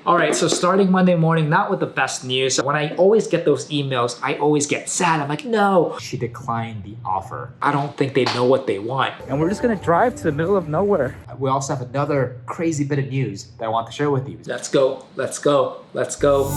All right, so starting Monday morning, not with the best news. When I always get those emails, I always get sad. I'm like, no, she declined the offer. I don't think they know what they want. And we're just gonna drive to the middle of nowhere. We also have another crazy bit of news that I want to share with you. Let's go, let's go, let's go.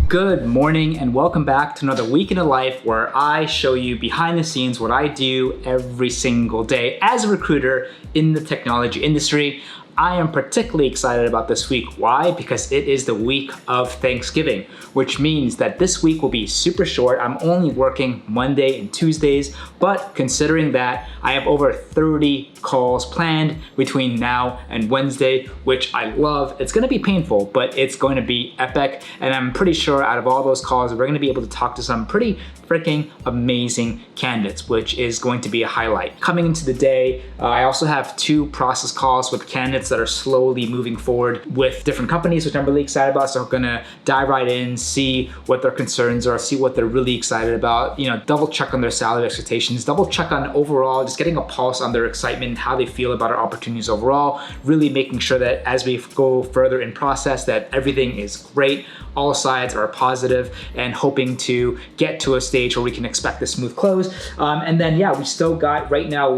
Good morning and welcome back to another week in a life where I show you behind the scenes what I do every single day as a recruiter in the technology industry. I am particularly excited about this week. Why? Because it is the week of Thanksgiving, which means that this week will be super short. I'm only working Monday and Tuesdays, but considering that I have over 30 calls planned between now and Wednesday, which I love. It's gonna be painful, but it's going to be epic. And I'm pretty sure out of all those calls, we're gonna be able to talk to some pretty freaking amazing candidates, which is going to be a highlight. Coming into the day, I also have 2 process calls with candidates that are slowly moving forward with different companies, which I'm really excited about. So I'm gonna dive right in, see what their concerns are, see what they're really excited about, double check on their salary expectations, double check on overall, just getting a pulse on their excitement, how they feel about our opportunities overall, really making sure that as we go further in process that everything is great, all sides are positive, and hoping to get to a stage where we can expect a smooth close. And then we still got right now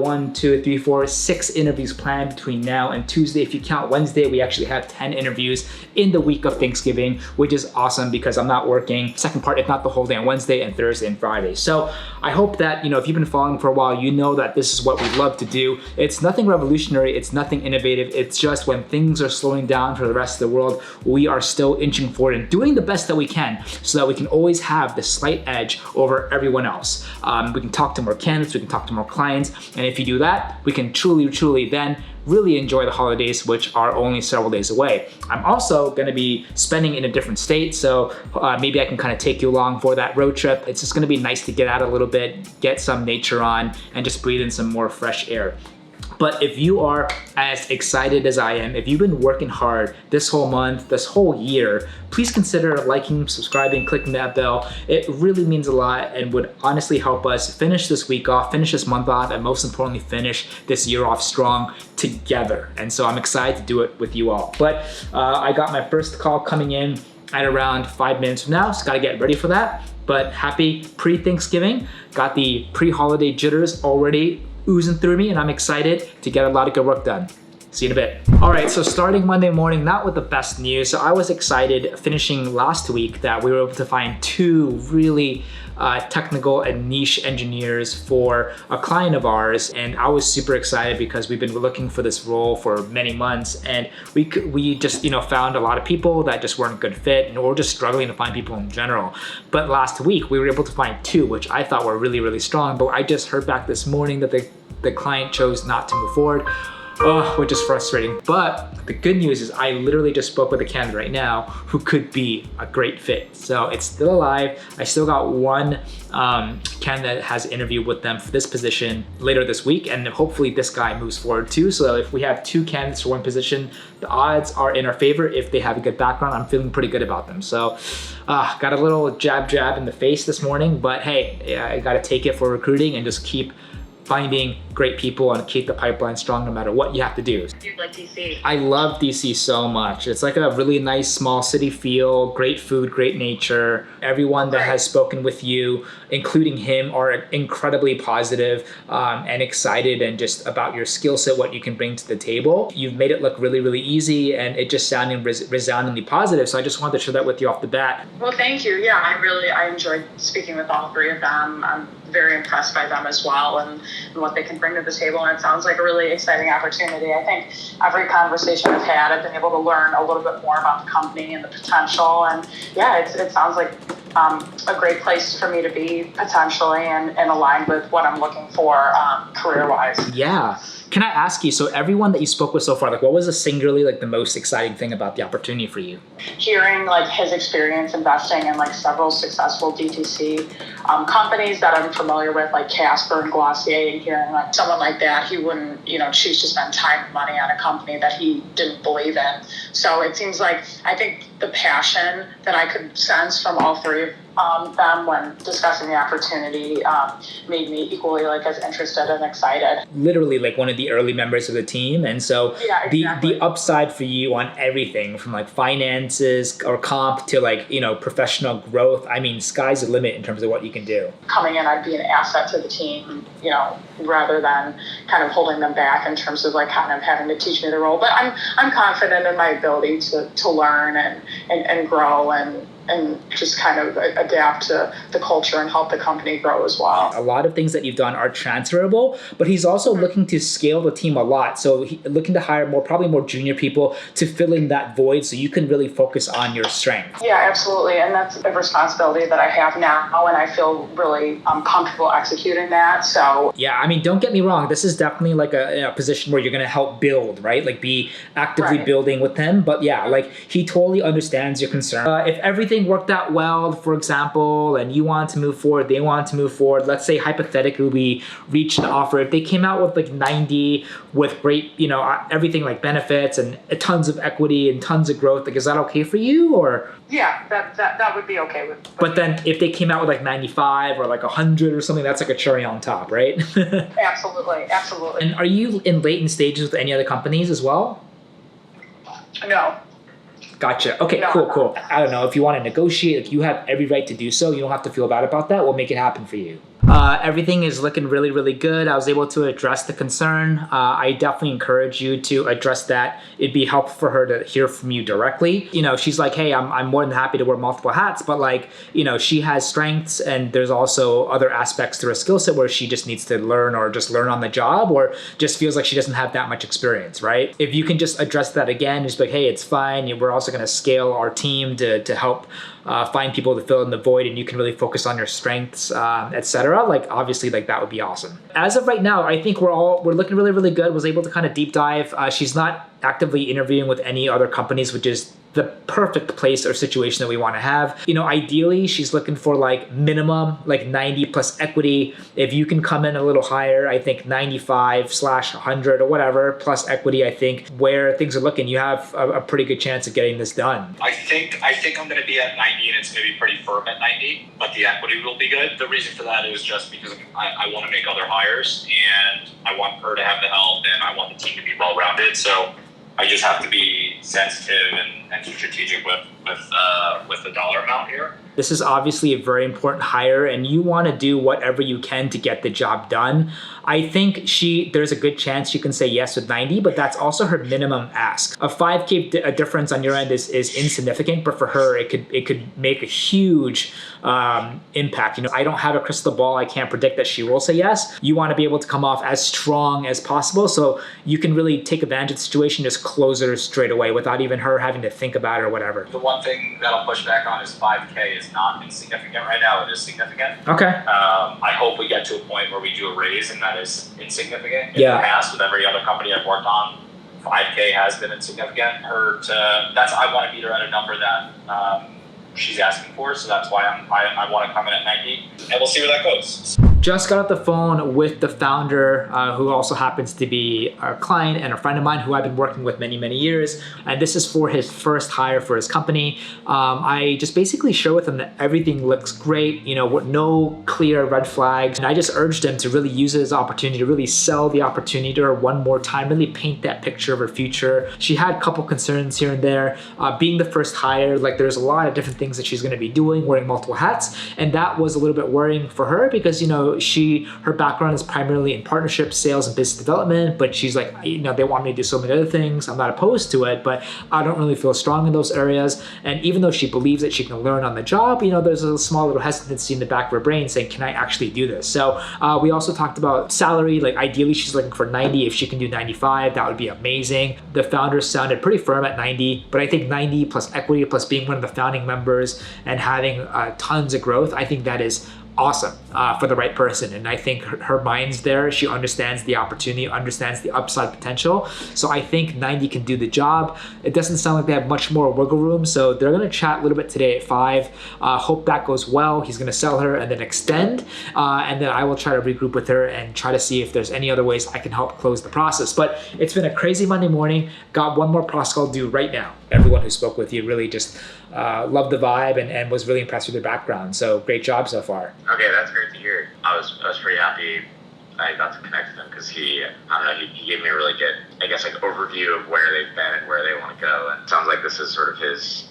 6 interviews planned between now and Tuesday. If you count Wednesday, we actually have 10 interviews in the week of Thanksgiving, which is awesome because I'm not working second part, if not the whole day on Wednesday and Thursday and Friday. So I hope that, if you've been following for a while, you know that this is what we love to do. It's nothing revolutionary, it's nothing innovative. It's just when things are slowing down for the rest of the world, we are still inching forward and doing the best that we can so that we can always have the slight edge over everyone else. We can talk to more candidates, we can talk to more clients, and if you do that, we can truly then really enjoy the holidays, which are only several days away. I'm also gonna be spending in a different state, so maybe I can kind of take you along for that road trip. It's just gonna be nice to get out a little bit, get some nature on, and just breathe in some more fresh air. But if you are as excited as I am, if you've been working hard this whole month, this whole year, please consider liking, subscribing, clicking that bell. It really means a lot and would honestly help us finish this week off, finish this month off, and most importantly, finish this year off strong together. And so I'm excited to do it with you all. But I got my first call coming in at around 5 minutes from now, so gotta get ready for that. But happy pre-Thanksgiving. Got the pre-holiday jitters already oozing through me, and I'm excited to get a lot of good work done. See you in a bit. All right, so starting Monday morning, not with the best news. So I was excited finishing last week that we were able to find 2 really technical and niche engineers for a client of ours. And I was super excited because we've been looking for this role for many months, and we just found a lot of people that just weren't a good fit, and we're just struggling to find people in general. But last week we were able to find 2, which I thought were really strong. But I just heard back this morning that the client chose not to move forward. Which is frustrating. But the good news is I literally just spoke with a candidate right now who could be a great fit. So it's still alive. I still got 1 candidate that has an interview with them for this position later this week, and hopefully this guy moves forward too. So if we have 2 candidates for 1 position, the odds are in our favor. If they have a good background, I'm feeling pretty good about them. So got a little jab in the face this morning, but hey, I gotta take it for recruiting and just keep finding great people and keep the pipeline strong no matter what you have to do. You like DC? I love DC so much. It's like a really nice small city feel, great food, great nature. Everyone that has spoken with you, including him, are incredibly positive and excited and just about your skill set, what you can bring to the table. You've made it look really easy, and it just sounded resoundingly positive. So I just wanted to share that with you off the bat. Well, thank you. Yeah, I enjoyed speaking with all 3 of them. I'm very impressed by them as well and what they can bring to the table. And it sounds like a really exciting opportunity. I think every conversation I've had, I've been able to learn a little bit more about the company and the potential. And yeah, it sounds like a great place for me to be potentially and aligned with what I'm looking for career-wise. Yeah. Can I ask you, so everyone that you spoke with so far, like what was singularly like the most exciting thing about the opportunity for you? Hearing like his experience investing in like several successful DTC companies that I'm familiar with, like Casper and Glossier, and hearing like someone like that, he wouldn't, choose to spend time and money on a company that he didn't believe in. So it seems like, I think the passion that I could sense from all three of them when discussing the opportunity made me equally like as interested and excited. Literally like one of the early members of the team. And so yeah, exactly. the upside for you on everything from like finances or comp to like, professional growth, I mean, sky's the limit in terms of what you can do. Coming in, I'd be an asset to the team, rather than kind of holding them back in terms of like kind of having to teach me the role. But I'm confident in my ability to learn and grow and just kind of adapt to the culture and help the company grow as well. A lot of things that you've done are transferable, but he's also looking to scale the team a lot. So he's looking to hire probably more junior people to fill in that void so you can really focus on your strengths. Yeah, absolutely. And that's a responsibility that I have now, and I feel really comfortable executing that. So yeah, I mean, don't get me wrong. This is definitely like a position where you're going to help build, right? Like be actively building with him. But yeah, like he totally understands your concern. If everything worked out well, for example, and you want to move forward, they want to move forward. Let's say hypothetically we reached an offer. If they came out with like 90 with great, everything like benefits and tons of equity and tons of growth, like is that okay for you or? Yeah, that would be okay with but then if they came out with like 95 or like 100 or something, that's like a cherry on top, right? Absolutely. And are you in latent stages with any other companies as well? No. Gotcha. Okay, cool. I don't know. If you want to negotiate, like you have every right to do so. You don't have to feel bad about that. We'll make it happen for you. Everything is looking really, really good. I was able to address the concern. I definitely encourage you to address that. It'd be helpful for her to hear from you directly. She's like, hey, I'm more than happy to wear multiple hats, but like, she has strengths and there's also other aspects to her skill set where she just needs to learn or just learn on the job or just feels like she doesn't have that much experience, right? If you can just address that again, just be like, hey, it's fine. We're also going to scale our team to help find people to fill in the void and you can really focus on your strengths, etc. Like obviously like that would be awesome. As of right now, I think we're looking really, really good. Was able to kind of deep dive. She's not actively interviewing with any other companies, which is the perfect place or situation that we want to have. Ideally she's looking for like minimum like 90 plus equity. If you can come in a little higher, I think 95/100 or whatever plus equity, I think where things are looking, you have a pretty good chance of getting this done. I think I'm going to be at 90 and it's going to be pretty firm at 90, but the equity will be good. The reason for that is just because I want to make other hires and I want her to have the help and I want the team to be well-rounded. So I just have to be sensitive and strategic with the dollar amount here. This is obviously a very important hire and you want to do whatever you can to get the job done. I think there's a good chance she can say yes with 90, but that's also her minimum ask. A 5K difference on your end is insignificant, but for her, it could make a huge impact. I don't have a crystal ball. I can't predict that she will say yes. You want to be able to come off as strong as possible so you can really take advantage of the situation, just close her straight away without even her having to think about it or whatever. The one thing that I'll push back on is 5K is not insignificant right now. It is significant. Okay. I hope we get to a point where we do a raise and that is insignificant. In the past, with every other company I've worked on, 5K has been insignificant. I want to meet her at a number that she's asking for, so that's why I want to come in at 90, and we'll see where that goes. Just got off the phone with the founder, who also happens to be a client and a friend of mine who I've been working with many, many years. And this is for his first hire for his company. I just basically share with him that everything looks great, with no clear red flags. And I just urged him to really use it as an opportunity to really sell the opportunity to her one more time, really paint that picture of her future. She had a couple concerns here and there. Being the first hire, like there's a lot of different things that she's going to be doing, wearing multiple hats. And that was a little bit worrying for her because, So her background is primarily in partnership, sales, and business development, but she's like, they want me to do so many other things. I'm not opposed to it, but I don't really feel strong in those areas. And even though she believes that she can learn on the job, there's a small little hesitancy in the back of her brain saying, can I actually do this? So we also talked about salary. Like ideally she's looking for 90. If she can do 95, that would be amazing. The founders sounded pretty firm at 90, but I think 90 plus equity plus being one of the founding members and having tons of growth, I think that is awesome for the right person. And I think her mind's there. She understands the opportunity, understands the upside potential. So I think 90 can do the job. It doesn't sound like they have much more wiggle room. So they're going to chat a little bit today at 5. Hope that goes well. He's going to sell her and then extend. And then I will try to regroup with her and try to see if there's any other ways I can help close the process. But it's been a crazy Monday morning. Got one more process I'll do right now. Everyone who spoke with you really just loved the vibe and was really impressed with their background. So great job so far. Okay, that's great to hear. I was pretty happy I got to connect with him because he gave me a really good, overview of where they've been and where they want to go. And it sounds like this is sort of his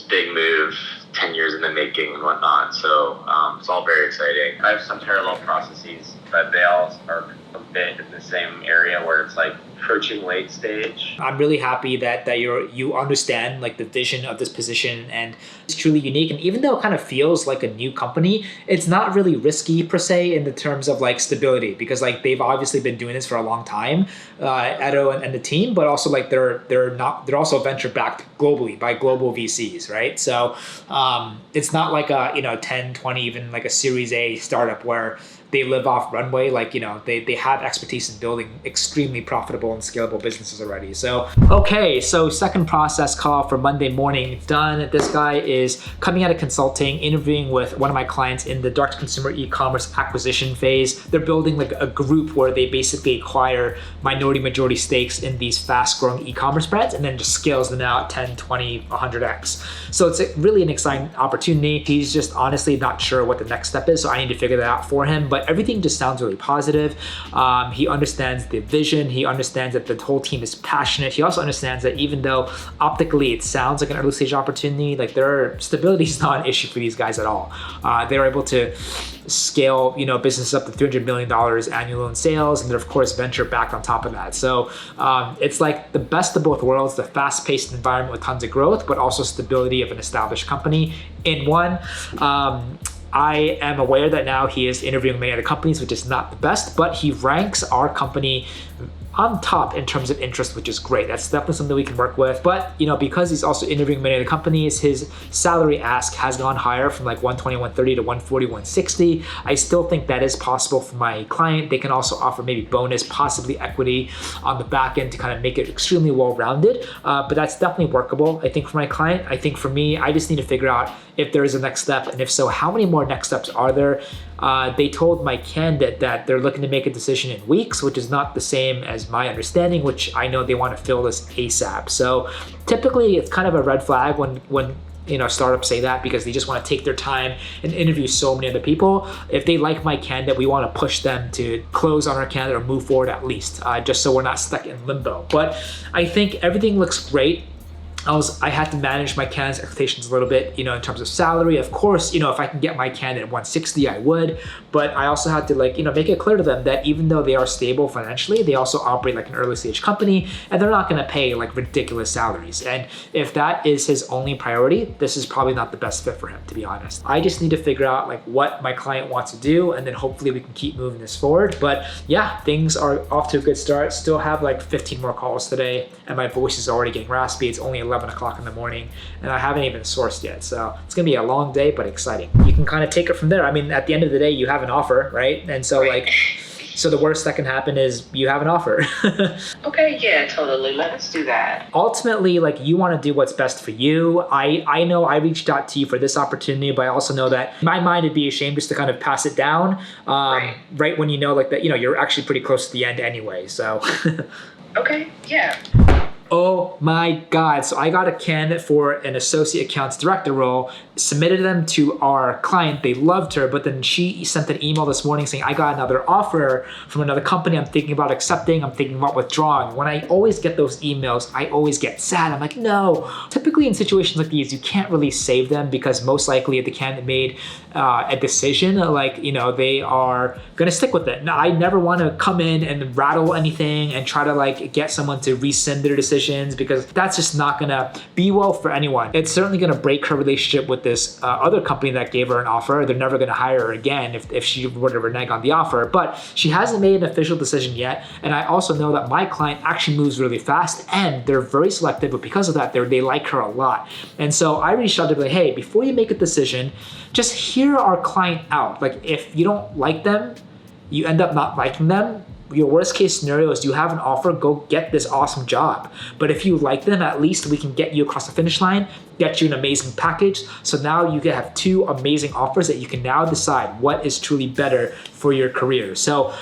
big move, 10 years in the making and whatnot. So it's all very exciting. I have some parallel processes, but they all are a bit in the same area where it's like approaching late stage. I'm really happy that you understand like the vision of this position, and it's truly unique. And even though it kind of feels like a new company, it's not really risky per se in the terms of like stability, because like they've obviously been doing this for a long time, Edo and the team, but also like they're also venture backed globally by global VCs, right? So it's not like a 10, 20, even like a Series A startup where they live off runway. Like, they have expertise in building extremely profitable and scalable businesses already. So, okay, so second process call for Monday morning done. This guy is coming out of consulting, interviewing with one of my clients in the direct consumer e-commerce acquisition phase. They're building like a group where they basically acquire minority majority stakes in these fast growing e-commerce brands and then just scales them out 10, 20, 100x. So it's really an exciting opportunity. He's just honestly not sure what the next step is. So I need to figure that out for him. But everything just sounds really positive. He understands the vision. He understands that the whole team is passionate. He also understands that even though optically it sounds like an early stage opportunity, like their stability is not an issue for these guys at all. They're able to scale, businesses up to $300 million annual in sales, and they're of course venture backed on top of that. So it's like the best of both worlds: the fast-paced environment with tons of growth, but also stability of an established company in one. I am aware that now he is interviewing many other companies, which is not the best, but he ranks our company on top in terms of interest, which is great. That's definitely something we can work with. But because he's also interviewing many other companies, his salary ask has gone higher from like 120, 130 to 140, 160. I still think that is possible for my client. They can also offer maybe bonus, possibly equity on the back end to kind of make it extremely well-rounded. But that's definitely workable, I think, for my client. I think for me, I just need to figure out if there is a next step, and if so, how many more next steps are there? They told my candidate that they're looking to make a decision in weeks, which is not the same as my understanding, which I know they want to fill this ASAP. So typically it's kind of a red flag when startups say that, because they just want to take their time and interview so many other people. If they like my candidate, we want to push them to close on our candidate or move forward at least, just so we're not stuck in limbo. But I think everything looks great. I had to manage my candidate's expectations a little bit, in terms of salary. Of course, if I can get my candidate at 160, I would. But I also had to make it clear to them that even though they are stable financially, they also operate like an early stage company, and they're not going to pay like ridiculous salaries. And if that is his only priority, this is probably not the best fit for him, to be honest. I just need to figure out like what my client wants to do, and then hopefully we can keep moving this forward. But yeah, things are off to a good start. Still have like 15 more calls today, and my voice is already getting raspy. It's only 11 o'clock in the morning, and I haven't even sourced yet. So it's gonna be a long day, but exciting. You can kind of take it from there. I mean, at the end of the day, you have an offer, right? And so so the worst that can happen is you have an offer. Okay, yeah, totally. Let's do that. Ultimately, you want to do what's best for you. I know I reached out to you for this opportunity, but I also know that in my mind, it'd be a shame just to kind of pass it down right when that you're actually pretty close to the end anyway. So okay, yeah. Oh my God. So I got a candidate for an associate accounts director role, submitted them to our client. They loved her, but then she sent an email this morning saying, I got another offer from another company. I'm thinking about accepting. I'm thinking about withdrawing. When I always get those emails, I always get sad. I'm like, no. Typically in situations like these, you can't really save them because most likely the candidate made a decision, like, they are going to stick with it. Now, I never want to come in and rattle anything and try to like get someone to rescind their decisions because that's just not going to be well for anyone. It's certainly going to break her relationship with this other company that gave her an offer. They're never going to hire her again if she were to renege on the offer, but she hasn't made an official decision yet. And I also know that my client actually moves really fast and they're very selective, but because of that, they like her a lot. And so I reached out to be like, hey, before you make a decision, just hear our client out. Like if you don't like them, you end up not liking them. Your worst case scenario is you have an offer, go get this awesome job. But if you like them, at least we can get you across the finish line, get you an amazing package. So now you can have two amazing offers that you can now decide what is truly better for your career. So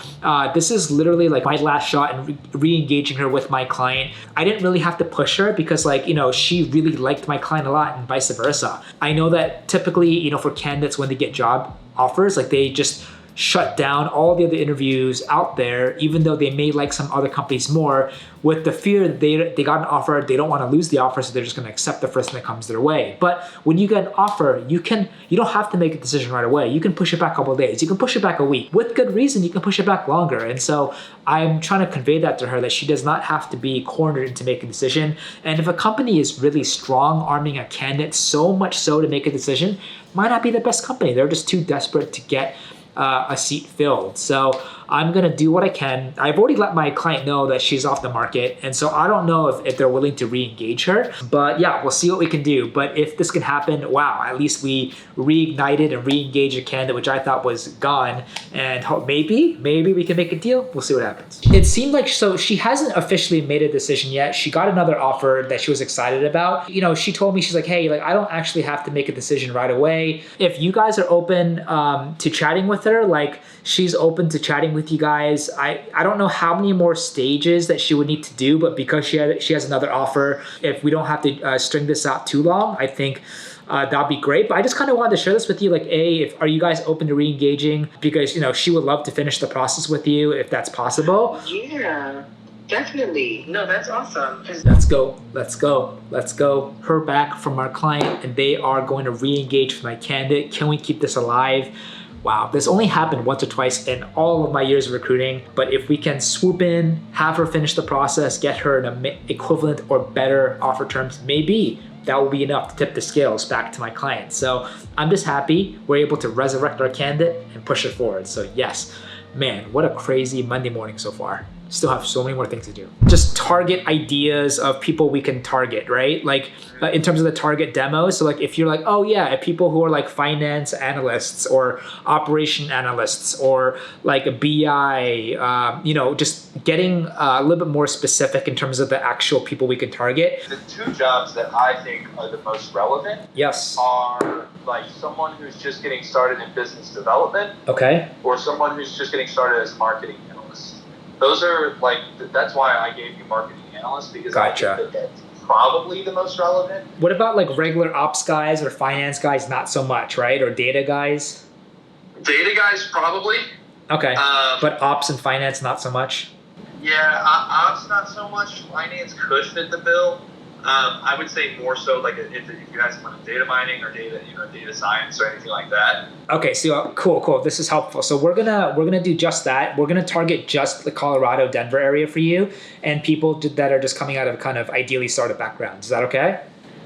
this is literally like my last shot in re-engaging her with my client. I didn't really have to push her because she really liked my client a lot and vice versa. I know that typically, for candidates when they get job offers, like they just shut down all the other interviews out there, even though they may like some other companies more, with the fear that they got an offer, they don't want to lose the offer, so they're just going to accept the first thing that comes their way. But when you get an offer, you don't have to make a decision right away. You can push it back a couple of days. You can push it back a week. With good reason, you can push it back longer. And so I'm trying to convey that to her, that she does not have to be cornered into making a decision. And if a company is really strong arming a candidate so much so to make a decision, might not be the best company. They're just too desperate to get a seat filled. So I'm going to do what I can. I've already let my client know that she's off the market. And so I don't know if they're willing to re-engage her, but yeah, we'll see what we can do. But if this can happen, wow, at least we reignited and re-engaged a candidate, which I thought was gone. And maybe we can make a deal. We'll see what happens. It seemed like, so she hasn't officially made a decision yet. She got another offer that she was excited about. She told me, she's like, hey, I don't actually have to make a decision right away. If you guys are open to chatting with her, she's open to chatting with you guys. I don't know how many more stages that she would need to do, but because she has another offer, if we don't have to string this out too long, I think that'd be great. But I just kind of wanted to share this with you. Are you guys open to re-engaging? Because, she would love to finish the process with you if that's possible. Yeah, definitely. No, that's awesome. Let's go. Her back from our client, and they are going to re-engage with my candidate. Can we keep this alive? Wow, this only happened once or twice in all of my years of recruiting, but if we can swoop in, have her finish the process, get her an equivalent or better offer terms, maybe that will be enough to tip the scales back to my client. So I'm just happy we're able to resurrect our candidate and push it forward. So yes, man, what a crazy Monday morning so far. Still have so many more things to do. Just target ideas of people we can target, right? In terms of the target demo. So if you're oh yeah, people who are finance analysts or operation analysts or a BI, just getting a little bit more specific in terms of the actual people we can target. The two jobs that I think are the most relevant yes. are someone who's just getting started in business development. Okay. Or someone who's just getting started as a marketing analyst. Those are that's why I gave you marketing analyst, because gotcha. I think that's probably the most relevant. What about regular ops guys or finance guys? Not so much, right? Or data guys? Data guys, probably. Okay, but ops and finance, not so much? Yeah, ops not so much. Finance could fit the bill. I would say more so if you guys want data mining or data science or anything like that. Okay, so cool. This is helpful. So we're gonna do just that. We're gonna target just the Colorado, Denver area for you, and people that are just coming out of kind of ideally startup backgrounds. Is that okay?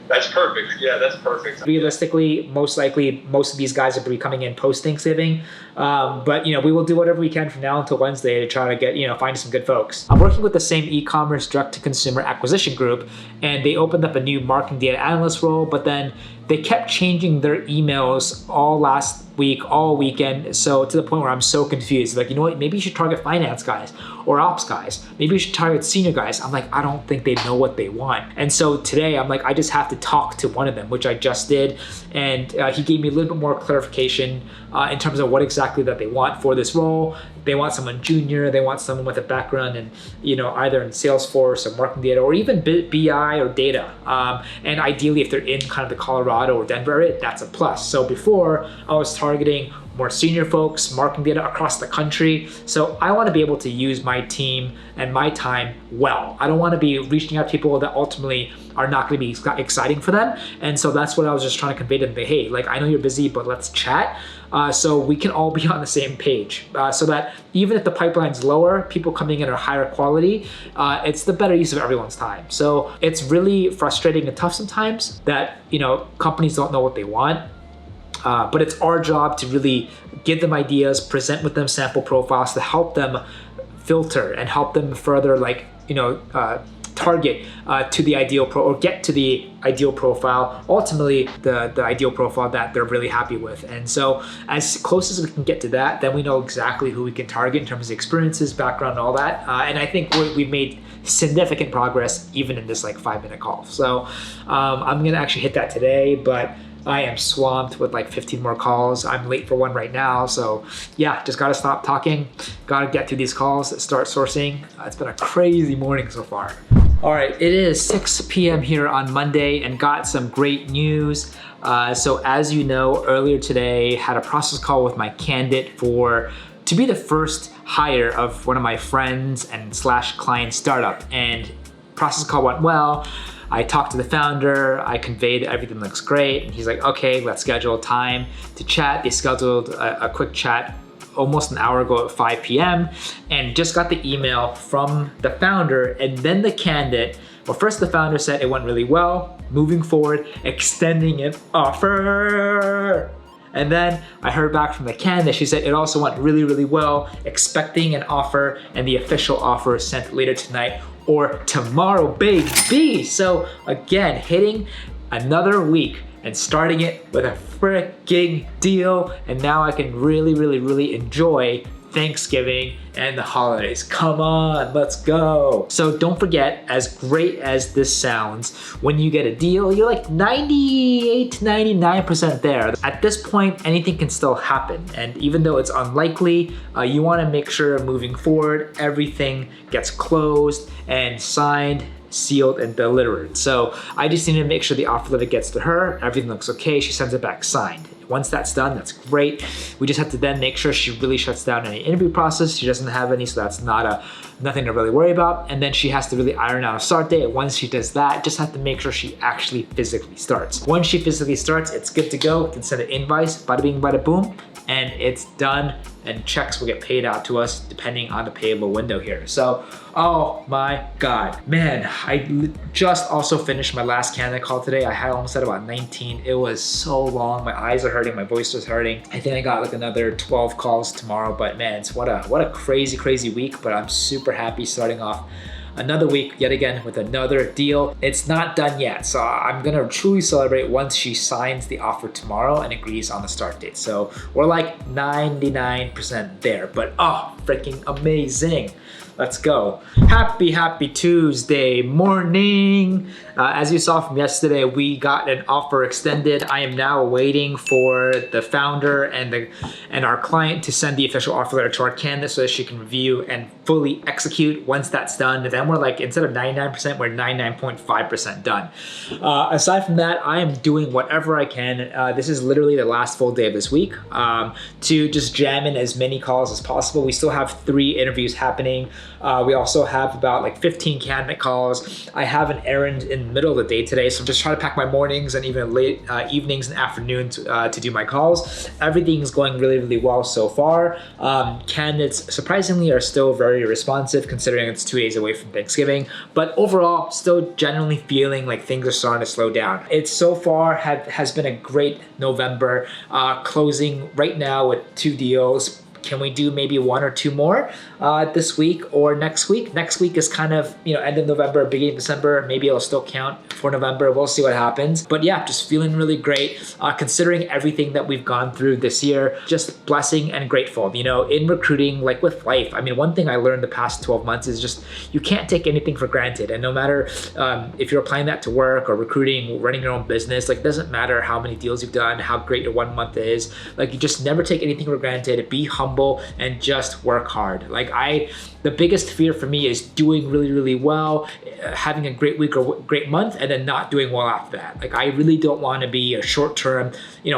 That's perfect. Yeah, that's perfect. Realistically, most likely, most of these guys are going to be coming in post-Thanksgiving. But, we will do whatever we can from now until Wednesday to try to get, find some good folks. I'm working with the same e-commerce direct-to-consumer acquisition group, and they opened up a new marketing data analyst role, but then they kept changing their emails all last week, all weekend. So to the point where I'm so confused. You know what? Maybe you should target finance guys or ops guys. Maybe you should target senior guys. I'm I don't think they know what they want. And so today I'm I just have to talk to one of them, which I just did. And he gave me a little bit more clarification in terms of what exactly that they want for this role. they want someone junior, they want someone with a background in, either in Salesforce or marketing data or even BI or data. And ideally, if they're in kind of the Colorado or Denver area, that's a plus. So before, I was targeting more senior folks, marketing data across the country. So I want to be able to use my team and my time well. I don't want to be reaching out to people that ultimately are not going to be exciting for them. And so that's what I was just trying to convey to them. Hey, like, I know you're busy, but let's chat so we can all be on the same page. So that even if the pipeline's lower, people coming in are higher quality, it's the better use of everyone's time. So it's really frustrating and tough sometimes that, companies don't know what they want. But it's our job to really give them ideas, present with them sample profiles to help them filter and help them further, target to the ideal or get to the ideal profile, ultimately the ideal profile that they're really happy with. And so as close as we can get to that, then we know exactly who we can target in terms of experiences, background, and all that. And I think we've made significant progress even in this 5-minute call. So I'm gonna actually hit that today, but I am swamped with 15 more calls. I'm late for one right now. So yeah, just gotta stop talking, gotta get to these calls, start sourcing. It's been a crazy morning so far. All right, it is 6 p.m. here on Monday and got some great news. So as you know, earlier today, had a process call with my candidate to be the first hire of one of my friends and / client startup. And process call went well. I talked to the founder, I conveyed everything looks great, and he's like, okay, let's schedule a time to chat. They scheduled a quick chat almost an hour ago at 5 p.m. and just got the email from the founder and then the candidate. Well, first the founder said it went really well, moving forward, extending an offer. And then I heard back from the candidate, she said it also went really, really well, expecting an offer, and the official offer is sent later tonight or tomorrow, baby. So again, hitting another week and starting it with a freaking deal. And now I can really, really, really enjoy Thanksgiving and the holidays. Come on, let's go. So don't forget, as great as this sounds, when you get a deal, you're 98 to 99% there. At this point, anything can still happen. And even though it's unlikely, you wanna make sure moving forward, everything gets closed and signed, sealed, and delivered. So I just need to make sure the offer letter gets to her, everything looks okay, she sends it back signed. Once that's done, that's great. We just have to then make sure she really shuts down any interview process. She doesn't have any, so that's nothing to really worry about. And then she has to really iron out a start date. Once she does that, just have to make sure she actually physically starts. Once she physically starts, it's good to go. We can send an invoice, bada bing, bada boom, and it's done. And checks will get paid out to us depending on the payable window here. So, oh my God, man, I just also finished my last candidate call today. I had almost at about 19. It was so long. My eyes are hurting, my voice was hurting. I think I got another 12 calls tomorrow, but man, it's what a crazy, crazy week, but I'm super happy starting off another week yet again with another deal. It's not done yet, so I'm gonna truly celebrate once she signs the offer tomorrow and agrees on the start date. So we're 99% there, but oh, freaking amazing. Let's go. Happy Tuesday morning. As you saw from yesterday, we got an offer extended. I am now waiting for the founder and our client to send the official offer letter to our candidate so that she can review and fully execute. Once that's done, then we're instead of 99%, we're 99.5% done. Aside from that, I am doing whatever I can. This is literally the last full day of this week to just jam in as many calls as possible. We still have 3 interviews happening. We also have about 15 candidate calls. I have an errand in the middle of the day today, so I'm just trying to pack my mornings and even late evenings and afternoons to do my calls. Everything's going really, really well so far. Candidates, surprisingly, are still very responsive considering it's 2 days away from Thanksgiving, but overall, still generally feeling like things are starting to slow down. It so far has been a great November, closing right now with 2 deals. Can we do maybe 1 or 2 more? this week or next week. Next week is kind of, end of November, beginning of December. Maybe it'll still count for November. We'll see what happens. But yeah, just feeling really great, considering everything that we've gone through this year, just blessing and grateful. In recruiting, like with life, one thing I learned the past 12 months is just, you can't take anything for granted. And no matter if you're applying that to work or recruiting, running your own business, like, doesn't matter how many deals you've done, how great your 1 month is, like, you just never take anything for granted. Be humble and just work hard. The biggest fear for me is doing really, really well, having a great week or great month, and then not doing well after that. I really don't want to be a short-term,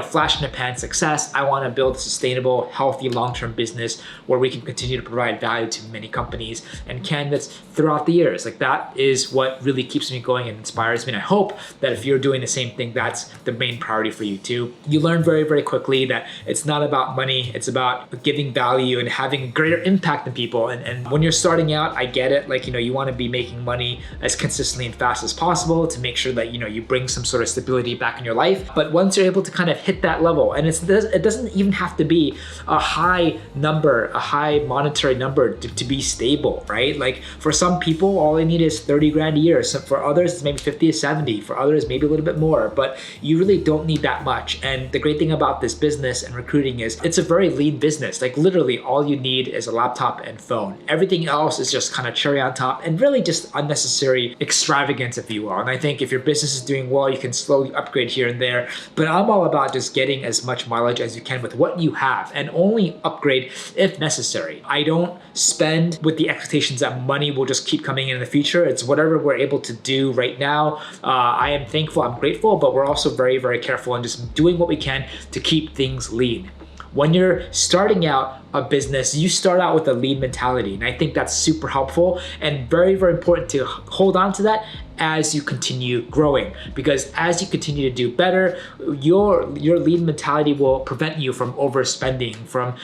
flash in the pan success. I want to build a sustainable, healthy, long-term business where we can continue to provide value to many companies and candidates throughout the years. That is what really keeps me going and inspires me. And I hope that if you're doing the same thing, that's the main priority for you too. You learn very, very quickly that it's not about money. It's about giving value and having greater impact on people. And when you're starting out, I get it. You want to be making money as consistently and fast as possible to make sure that, you bring some sort of stability back in your life. But once you're able to kind of hit that level, and it doesn't even have to be a high number, a high monetary number to be stable, right? For some people, all they need is 30 grand a year. So for others, it's maybe 50 to 70. For others, maybe a little bit more, but you really don't need that much. And the great thing about this business and recruiting is it's a very lean business. Literally all you need is a laptop and phone. Everything else is just kind of cherry on top and really just unnecessary extravagance, if you will. And I think if your business is doing well, you can slowly upgrade here and there. But I'm all about just getting as much mileage as you can with what you have and only upgrade if necessary. I don't spend with the expectations that money will just keep coming in the future. It's whatever we're able to do right now. I am thankful, I'm grateful, but we're also very, very careful and just doing what we can to keep things lean. When you're starting out a business, you start out with a lean mentality. And I think that's super helpful and very, very important to hold on to that as you continue growing. Because as you continue to do better, your lean mentality will prevent you from overspending, from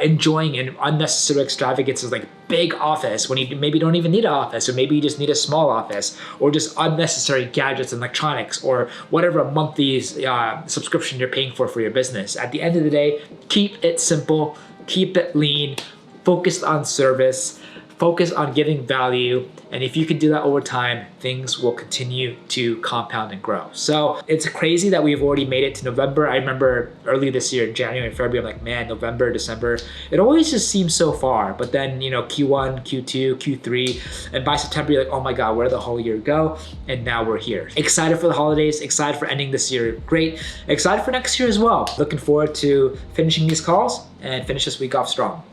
enjoying an unnecessary extravagances like big office when you maybe don't even need an office, or maybe you just need a small office, or just unnecessary gadgets and electronics, or whatever monthly subscription you're paying for your business. At the end of the day, keep it simple, keep it lean, focus on service, focus on giving value. And if you can do that over time, things will continue to compound and grow. So it's crazy that we've already made it to November. I remember early this year, in January and February, I'm like, man, November, December, it always just seems so far. But then, Q1, Q2, Q3, and by September, you're like, oh my God, where did the whole year go? And now we're here. Excited for the holidays, excited for ending this year great, excited for next year as well. Looking forward to finishing these calls and finish this week off strong.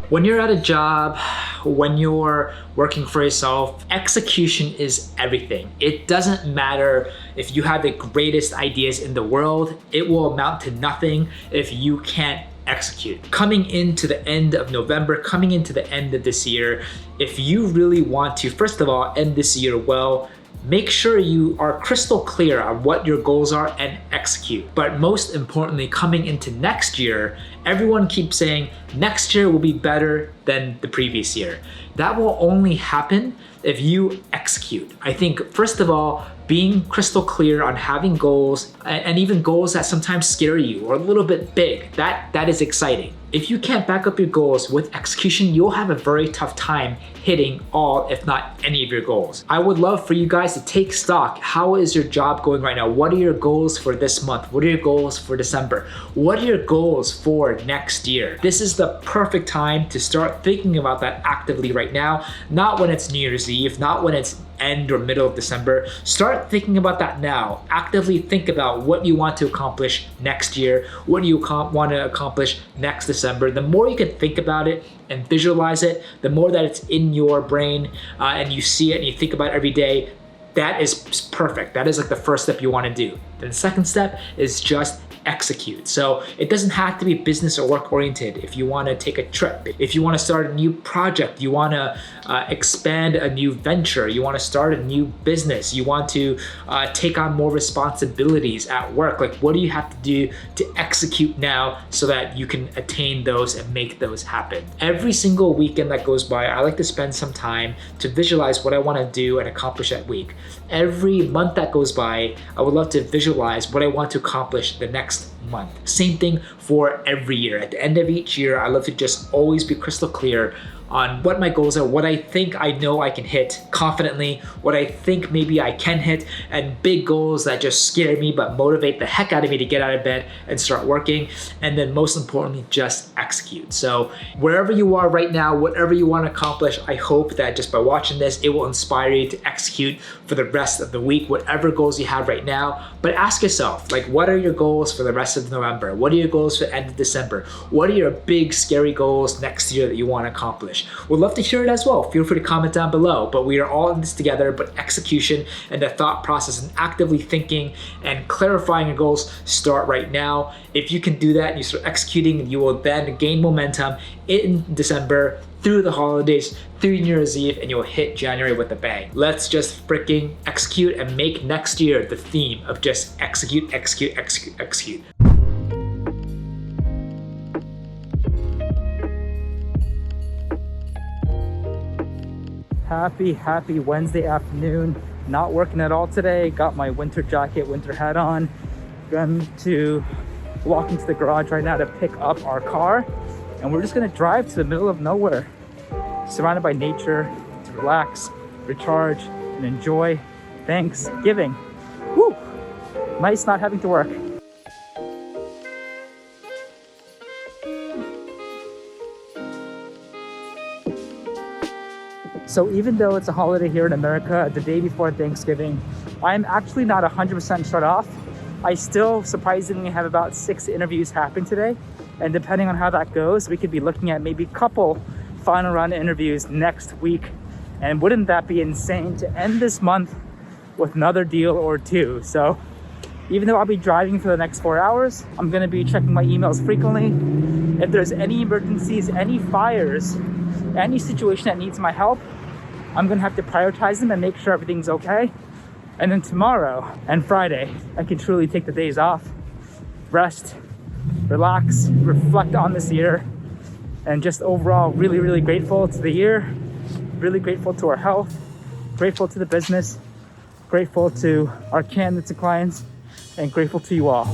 When you're at a job, when you're working for yourself, execution is everything. It doesn't matter if you have the greatest ideas in the world, it will amount to nothing if you can't execute. Coming into the end of November, coming into the end of this year, if you really want to, first of all, end this year well, make sure you are crystal clear on what your goals are and execute. But most importantly, coming into next year, everyone keeps saying next year will be better than the previous year. That will only happen if you execute. I think, first of all, being crystal clear on having goals, and even goals that sometimes scare you or a little bit big, that is exciting. If you can't back up your goals with execution, you'll have a very tough time hitting all, if not any of your goals. I would love for you guys to take stock. How is your job going right now? What are your goals for this month? What are your goals for December? What are your goals for next year? This is the perfect time to start thinking about that actively right now, not when it's New Year's Eve, not when it's end or middle of December. Start thinking about that now. Actively think about what you want to accomplish next year. What do you want to accomplish next December? The more you can think about it and visualize it, the more that it's in your brain and you see it and you think about it every day, that is perfect. That is like the first step you want to do. Then the second step is just execute. So it doesn't have to be business or work oriented. If you want to take a trip, if you want to start a new project, you want to expand a new venture, you want to start a new business, you want to take on more responsibilities at work, like what do you have to do to execute now so that you can attain those and make those happen? Every single weekend that goes by, I like to spend some time to visualize what I want to do and accomplish that week. Every month that goes by, I would love to visualize what I want to accomplish the next month. Same thing for every year. At the end of each year, I love to just always be crystal clear on what my goals are, what I think I know I can hit confidently, what I think maybe I can hit, and big goals that just scare me but motivate the heck out of me to get out of bed and start working. And then most importantly, just execute. So wherever you are right now, whatever you want to accomplish, I hope that just by watching this, it will inspire you to execute for the rest of the week, whatever goals you have right now. But ask yourself, like, what are your goals for the rest of November? What are your goals for the end of December? What are your big scary goals next year that you want to accomplish? We'd love to hear it as well. Feel free to comment down below. But we are all in this together, but execution and the thought process and actively thinking and clarifying your goals start right now. If you can do that and you start executing, you will then gain momentum in December, through the holidays, through New Year's Eve, and you'll hit January with a bang. Let's just freaking execute and make next year the theme of just execute, execute, execute, execute. Happy Wednesday afternoon. Not working at all today. Got my winter jacket, winter hat on. Going to walk into the garage right now to pick up our car. And we're just gonna drive to the middle of nowhere, surrounded by nature, to relax, recharge, and enjoy Thanksgiving. Woo! Nice not having to work. So even though it's a holiday here in America, the day before Thanksgiving, I'm actually not 100% shut off. I still surprisingly have about 6 interviews happening today. And depending on how that goes, we could be looking at maybe a couple final round interviews next week. And wouldn't that be insane to end this month with another deal or 2? So even though I'll be driving for the next 4 hours, I'm gonna be checking my emails frequently. If there's any emergencies, any fires, any situation that needs my help, I'm gonna have to prioritize them and make sure everything's okay. And then tomorrow and Friday, I can truly take the days off, rest, relax, reflect on this year, and just overall really grateful to the year, really grateful to our health, grateful to the business, grateful to our candidates and clients, and grateful to you all.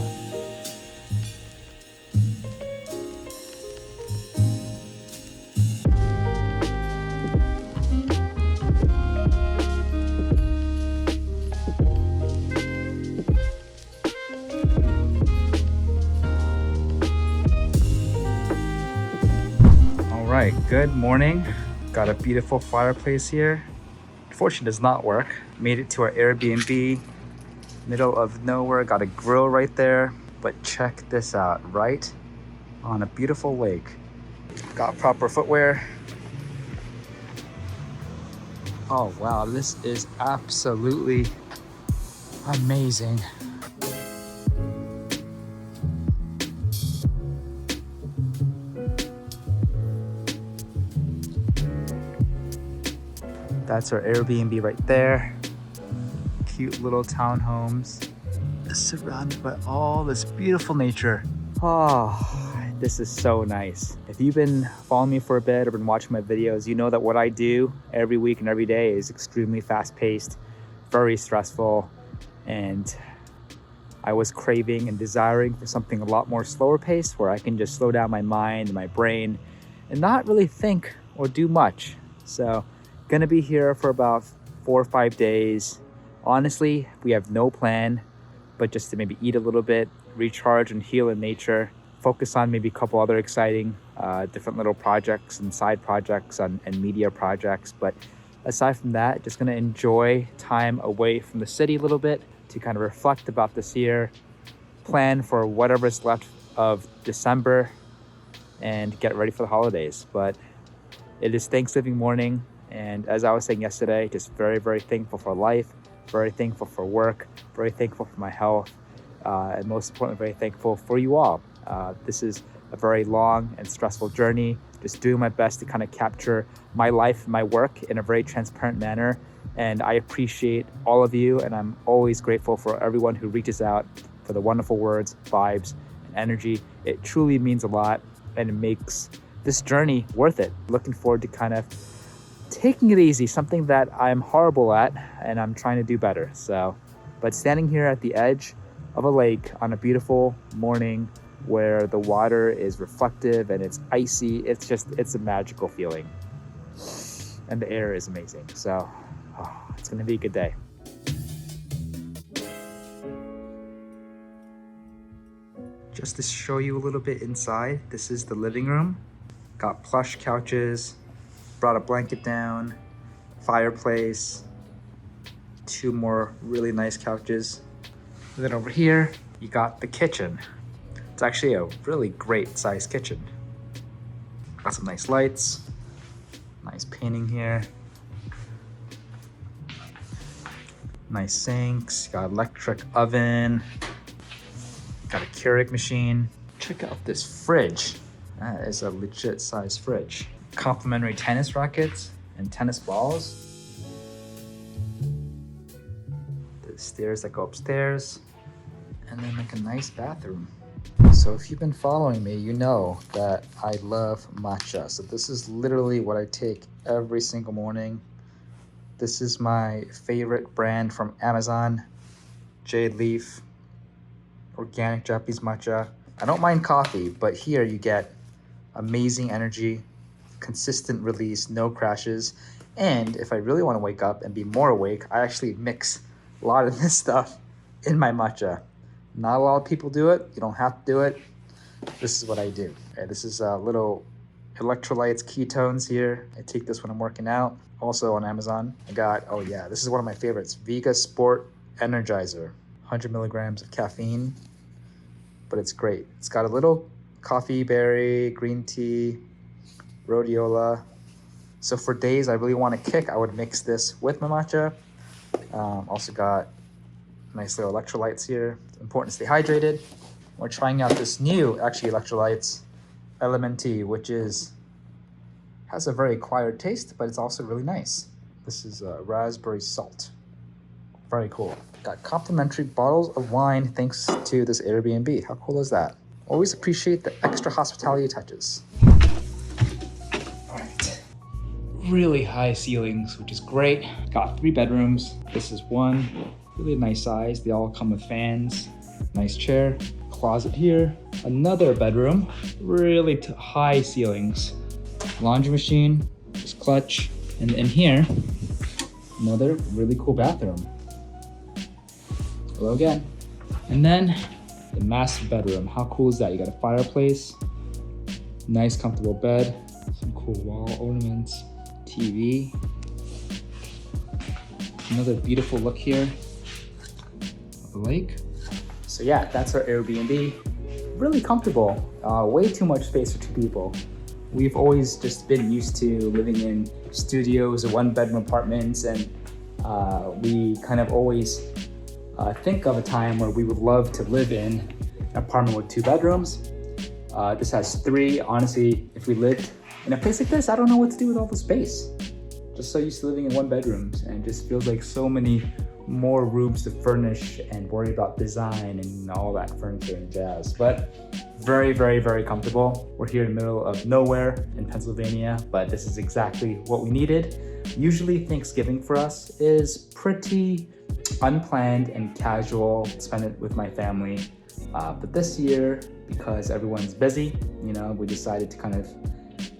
Right, good morning. Got a beautiful fireplace here. Unfortunately, it does not work. Made it to our Airbnb, middle of nowhere. Got a grill right there. But check this out, right on a beautiful lake. Got proper footwear. Oh wow, this is absolutely amazing. That's our Airbnb right there. Cute little townhomes, surrounded by all this beautiful nature. Oh, this is so nice. If you've been following me for a bit or been watching my videos, you know that what I do every week and every day is extremely fast-paced, very stressful, and I was craving and desiring for something a lot more slower paced where I can just slow down my mind and my brain and not really think or do much. So gonna be here for about 4 or 5 days. Honestly, we have no plan, but just to maybe eat a little bit, recharge and heal in nature, focus on maybe a couple other exciting different little projects and side projects and media projects. But aside from that, just gonna enjoy time away from the city a little bit to kind of reflect about this year, plan for whatever's left of December, and get ready for the holidays. But it is Thanksgiving morning. And as I was saying yesterday, just very thankful for life, very thankful for work, very thankful for my health, and most importantly, very thankful for you all. This is a very long and stressful journey, just doing my best to kind of capture my life and my work in a very transparent manner. And I appreciate all of you, and I'm always grateful for everyone who reaches out for the wonderful words, vibes, and energy. It truly means a lot, and it makes this journey worth it. Looking forward to kind of taking it easy, something that I'm horrible at and I'm trying to do better. So, but standing here at the edge of a lake on a beautiful morning where the water is reflective and it's icy, it's a magical feeling. And the air is amazing. So it's gonna be a good day. Just to show you a little bit inside, this is the living room. Got plush couches, brought a blanket down, fireplace, 2 more really nice couches. And then over here, you got the kitchen. It's actually a really great sized kitchen. Got some nice lights, nice painting here. Nice sinks, got electric oven, got a Keurig machine. Check out this fridge. That is a legit size fridge. Complimentary tennis rackets and tennis balls. The stairs that go upstairs. And then like a nice bathroom. So if you've been following me, you know that I love matcha. So this is literally what I take every single morning. This is my favorite brand from Amazon, Jade Leaf, organic Japanese matcha. I don't mind coffee, but here you get amazing energy, consistent release, no crashes. And if I really want to wake up and be more awake, I actually mix a lot of this stuff in my matcha. Not a lot of people do it. You don't have to do it. This is what I do. Okay, this is little electrolytes, ketones here. I take this when I'm working out. Also on Amazon, I got, oh yeah, this is one of my favorites, Vega Sport Energizer. 100 milligrams of caffeine, but it's great. It's got a little coffee berry, green tea, rhodiola. So for days I really want to kick, I would mix this with my matcha. Also got nice little electrolytes here. It's important to stay hydrated. We're trying out this new, actually, electrolytes, LMNT, which has a very acquired taste, but it's also really nice. This is raspberry salt. Very cool. Got complimentary bottles of wine thanks to this Airbnb. How cool is that? Always appreciate the extra hospitality touches. All right. Really high ceilings, which is great. Got 3 bedrooms. This is one, really nice size. They all come with fans. Nice chair, closet here. Another bedroom, really high ceilings. Laundry machine, this clutch, and in here, another really cool bathroom. Hello again. And then the master bedroom. How cool is that? You got a fireplace, nice comfortable bed, some cool wall ornaments, TV. Another beautiful look here of the lake. So yeah, that's our Airbnb. Really comfortable, way too much space for 2 people. We've always just been used to living in studios or 1-bedroom apartments, and we kind of always think of a time where we would love to live in an apartment with 2 bedrooms. This has 3. Honestly, if we lived in a place like this, I don't know what to do with all the space. Just so used to living in 1 bedrooms, and it just feels like so many more rooms to furnish and worry about design and all that furniture and jazz. But very, very, very comfortable. We're here in the middle of nowhere in Pennsylvania, but this is exactly what we needed. Usually Thanksgiving for us is pretty unplanned and casual, spend it with my family. But this year, because everyone's busy, we decided to kind of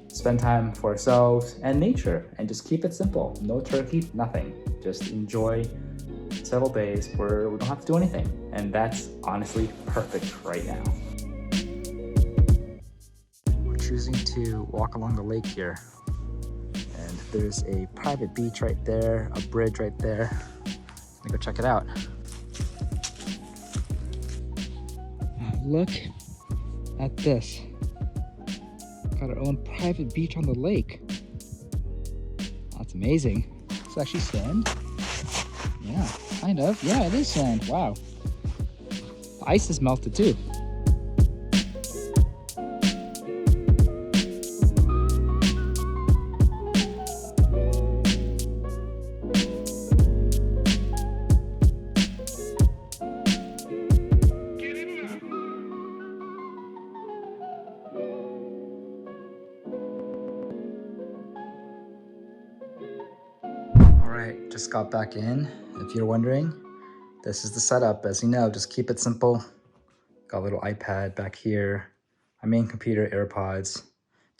spend time for ourselves and nature and just keep it simple. No turkey, nothing. Just enjoy several days where we don't have to do anything. And that's honestly perfect right now. We're choosing to walk along the lake here. And there's a private beach right there, a bridge right there. Let me go check it out. Look at this. Got our own private beach on the lake. That's amazing. It's actually sand. Yeah, kind of. Yeah, it is sand. Wow. The ice is melted too. Alright, just got back in. If you're wondering, this is the setup. As you know, just keep it simple. Got a little iPad back here, my main computer, AirPods.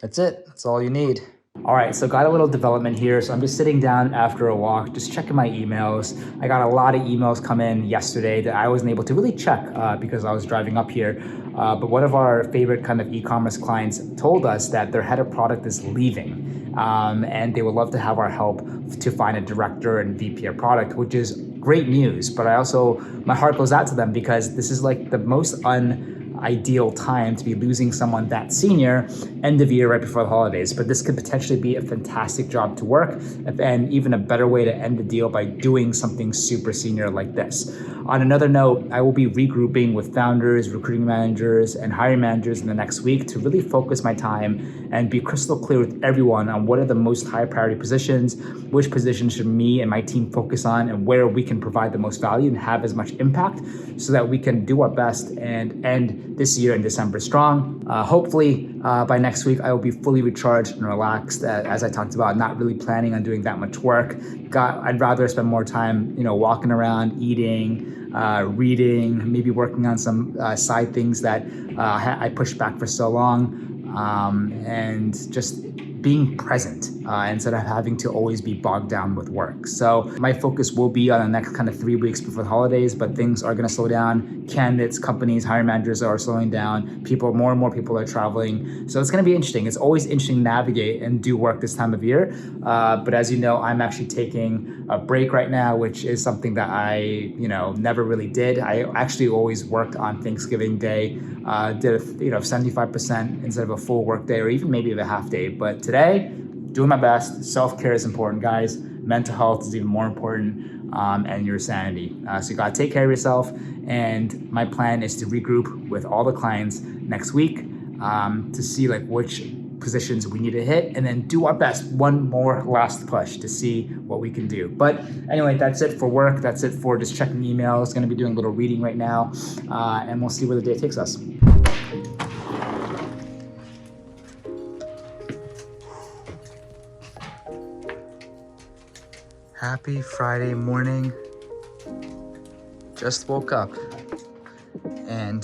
That's it. That's all you need. All right, so got a little development here. So I'm just sitting down after a walk, just checking my emails. I got a lot of emails come in yesterday that I wasn't able to really check because I was driving up here. But one of our favorite kind of e-commerce clients told us that their head of product is leaving and they would love to have our help to find a director and VP of product, which is great news. But my heart goes out to them because this is like the most ideal time to be losing someone that senior end of year right before the holidays. But this could potentially be a fantastic job to work and even a better way to end the deal by doing something super senior like this. On another note, I will be regrouping with founders, recruiting managers, and hiring managers in the next week to really focus my time and be crystal clear with everyone on what are the most high priority positions, which positions should me and my team focus on, and where we can provide the most value and have as much impact so that we can do our best and end this year in December strong. Hopefully by next week, I will be fully recharged and relaxed. As I talked about, not really planning on doing that much work. I'd rather spend more time, walking around, eating, reading, maybe working on some side things that I pushed back for so long, and just being present instead of having to always be bogged down with work. So my focus will be on the next kind of 3 weeks before the holidays, but things are gonna slow down. Candidates, companies, hiring managers are slowing down. More and more people are traveling. So it's gonna be interesting. It's always interesting to navigate and do work this time of year. But as you know, I'm actually taking a break right now, which is something that I, never really did. I actually always worked on Thanksgiving Day, did 75% instead of a full work day or even maybe a half day. But today, doing my best. Self-care is important, guys. Mental health is even more important, and your sanity. So you gotta take care of yourself. And my plan is to regroup with all the clients next week to see which positions we need to hit, and then do our best. One more last push to see what we can do. But anyway, that's it for work. That's it for just checking emails. Gonna be doing a little reading right now, and we'll see where the day takes us. Happy Friday morning. Just woke up and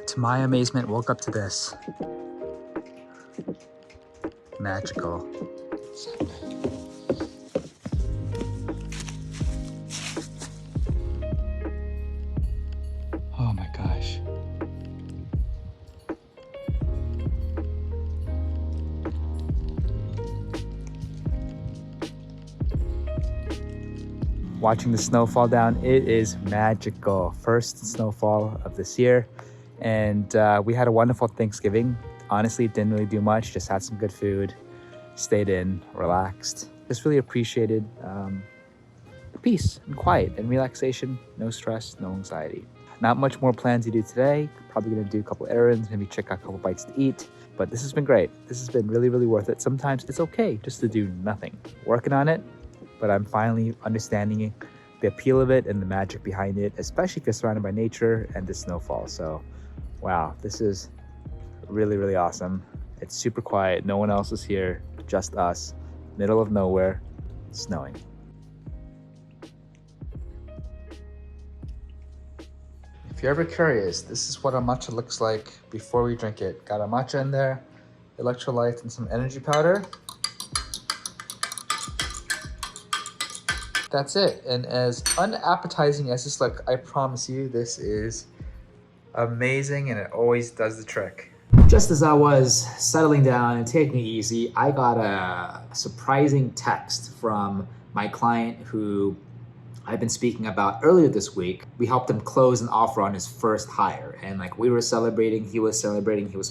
to my amazement woke up to this. Magical. Oh my gosh. Watching the snow fall down, it is magical. First snowfall of this year. And we had a wonderful Thanksgiving. Honestly, didn't really do much, just had some good food, stayed in, relaxed. Just really appreciated peace and quiet and relaxation, no stress, no anxiety. Not much more planned to do today. Probably gonna do a couple errands, maybe check out a couple bites to eat. But this has been great. This has been really, really worth it. Sometimes it's okay just to do nothing. Working on it, but I'm finally understanding the appeal of it and the magic behind it, especially if you're surrounded by nature and the snowfall. So, wow, this is really, really awesome. It's super quiet. No one else is here, just us, middle of nowhere, snowing. If you're ever curious, this is what a matcha looks like before we drink it. Got a matcha in there, electrolytes, and some energy powder. That's it. And as unappetizing as this look, I promise you this is amazing and it always does the trick. Just as I was settling down and taking it easy, I got a surprising text from my client who I've been speaking about earlier this week. We helped him close an offer on his first hire, and we were celebrating, he was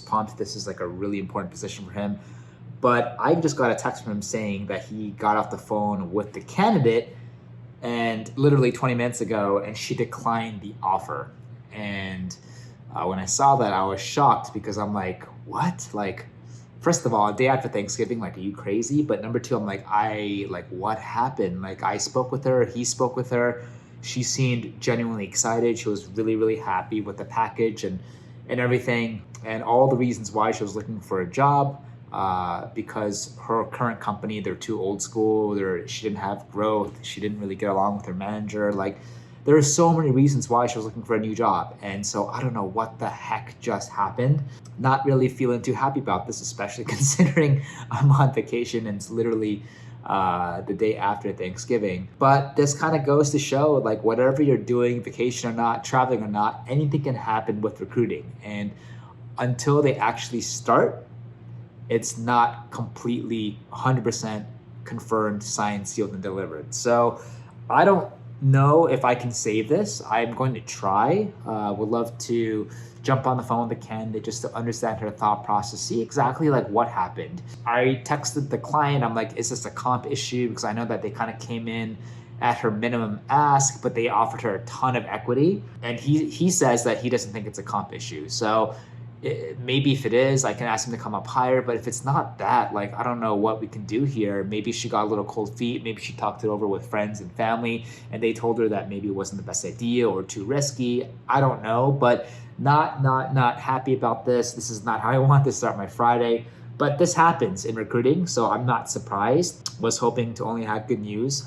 pumped. This is a really important position for him. But I just got a text from him saying that he got off the phone with the candidate and literally 20 minutes ago, and she declined the offer. And when I saw that, I was shocked because I'm like, what? First of all, a day after Thanksgiving, are you crazy? But number two, I'm what happened? I spoke with her, he spoke with her. She seemed genuinely excited. She was really, really happy with the package and everything, and all the reasons why she was looking for a job. Because her current company, they're too old school. She didn't have growth. She didn't really get along with her manager. there are so many reasons why she was looking for a new job. And so I don't know what the heck just happened. Not really feeling too happy about this, especially considering I'm on vacation and it's literally the day after Thanksgiving. But this kind of goes to show, like, whatever you're doing, vacation or not, traveling or not, anything can happen with recruiting. And until they actually start, it's not completely 100% confirmed, signed, sealed, and delivered. So I don't know if I can save this. I'm going to try. Would love to jump on the phone with the candidate just to understand her thought process, see exactly like what happened. I texted the client. I'm like, is this a comp issue? Because I know that they kind of came in at her minimum ask, but they offered her a ton of equity. And he says that he doesn't think it's a comp issue. So maybe if it is, I can ask him to come up higher. But if it's not that, like, I don't know what we can do here. Maybe she got a little cold feet. Maybe she talked it over with friends and family, and they told her that maybe it wasn't the best idea or too risky. I don't know, but not happy about this. This is not how I want to start my Friday. But this happens in recruiting, so I'm not surprised. Was hoping to only have good news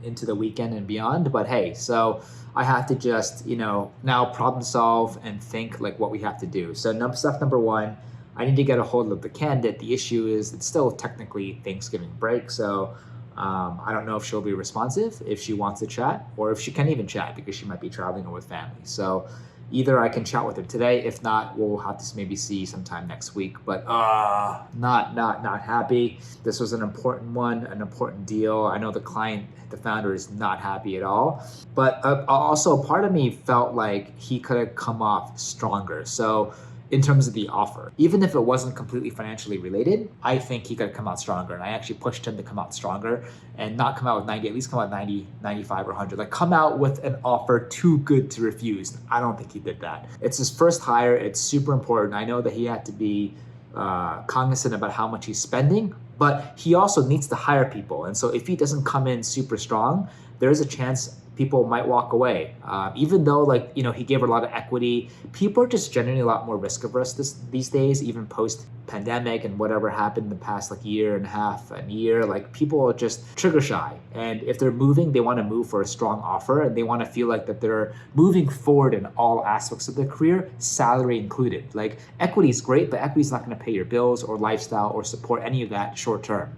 into the weekend and beyond. But hey, so I have to just, now problem solve and think like what we have to do. So step number one, I need to get a hold of the candidate. The issue is it's still technically Thanksgiving break. So I don't know if she'll be responsive, if she wants to chat, or if she can even chat because she might be traveling or with family. So either I can chat with her today. If not, we'll have to maybe see sometime next week. But not happy. This was an important one, an important deal. I know the client, the founder, is not happy at all. But also part of me felt like he could have come off stronger. So in terms of the offer, even if it wasn't completely financially related, I think he could have come out stronger. And I actually pushed him to come out stronger and not come out with 90, at least come out 90, 95 or 100. Like, come out with an offer too good to refuse. I don't think he did that. It's his first hire. It's super important. I know that he had to be cognizant about how much he's spending, but he also needs to hire people. And so if he doesn't come in super strong, there's a chance people might walk away. Even though, he gave her a lot of equity, people are just generally a lot more risk averse these days, even post pandemic and whatever happened in the past year and a half, a year. Like, people are just trigger shy. And if they're moving, they want to move for a strong offer, and they want to feel like that they're moving forward in all aspects of their career, salary included. Like, equity is great, but equity is not going to pay your bills or lifestyle or support any of that short term.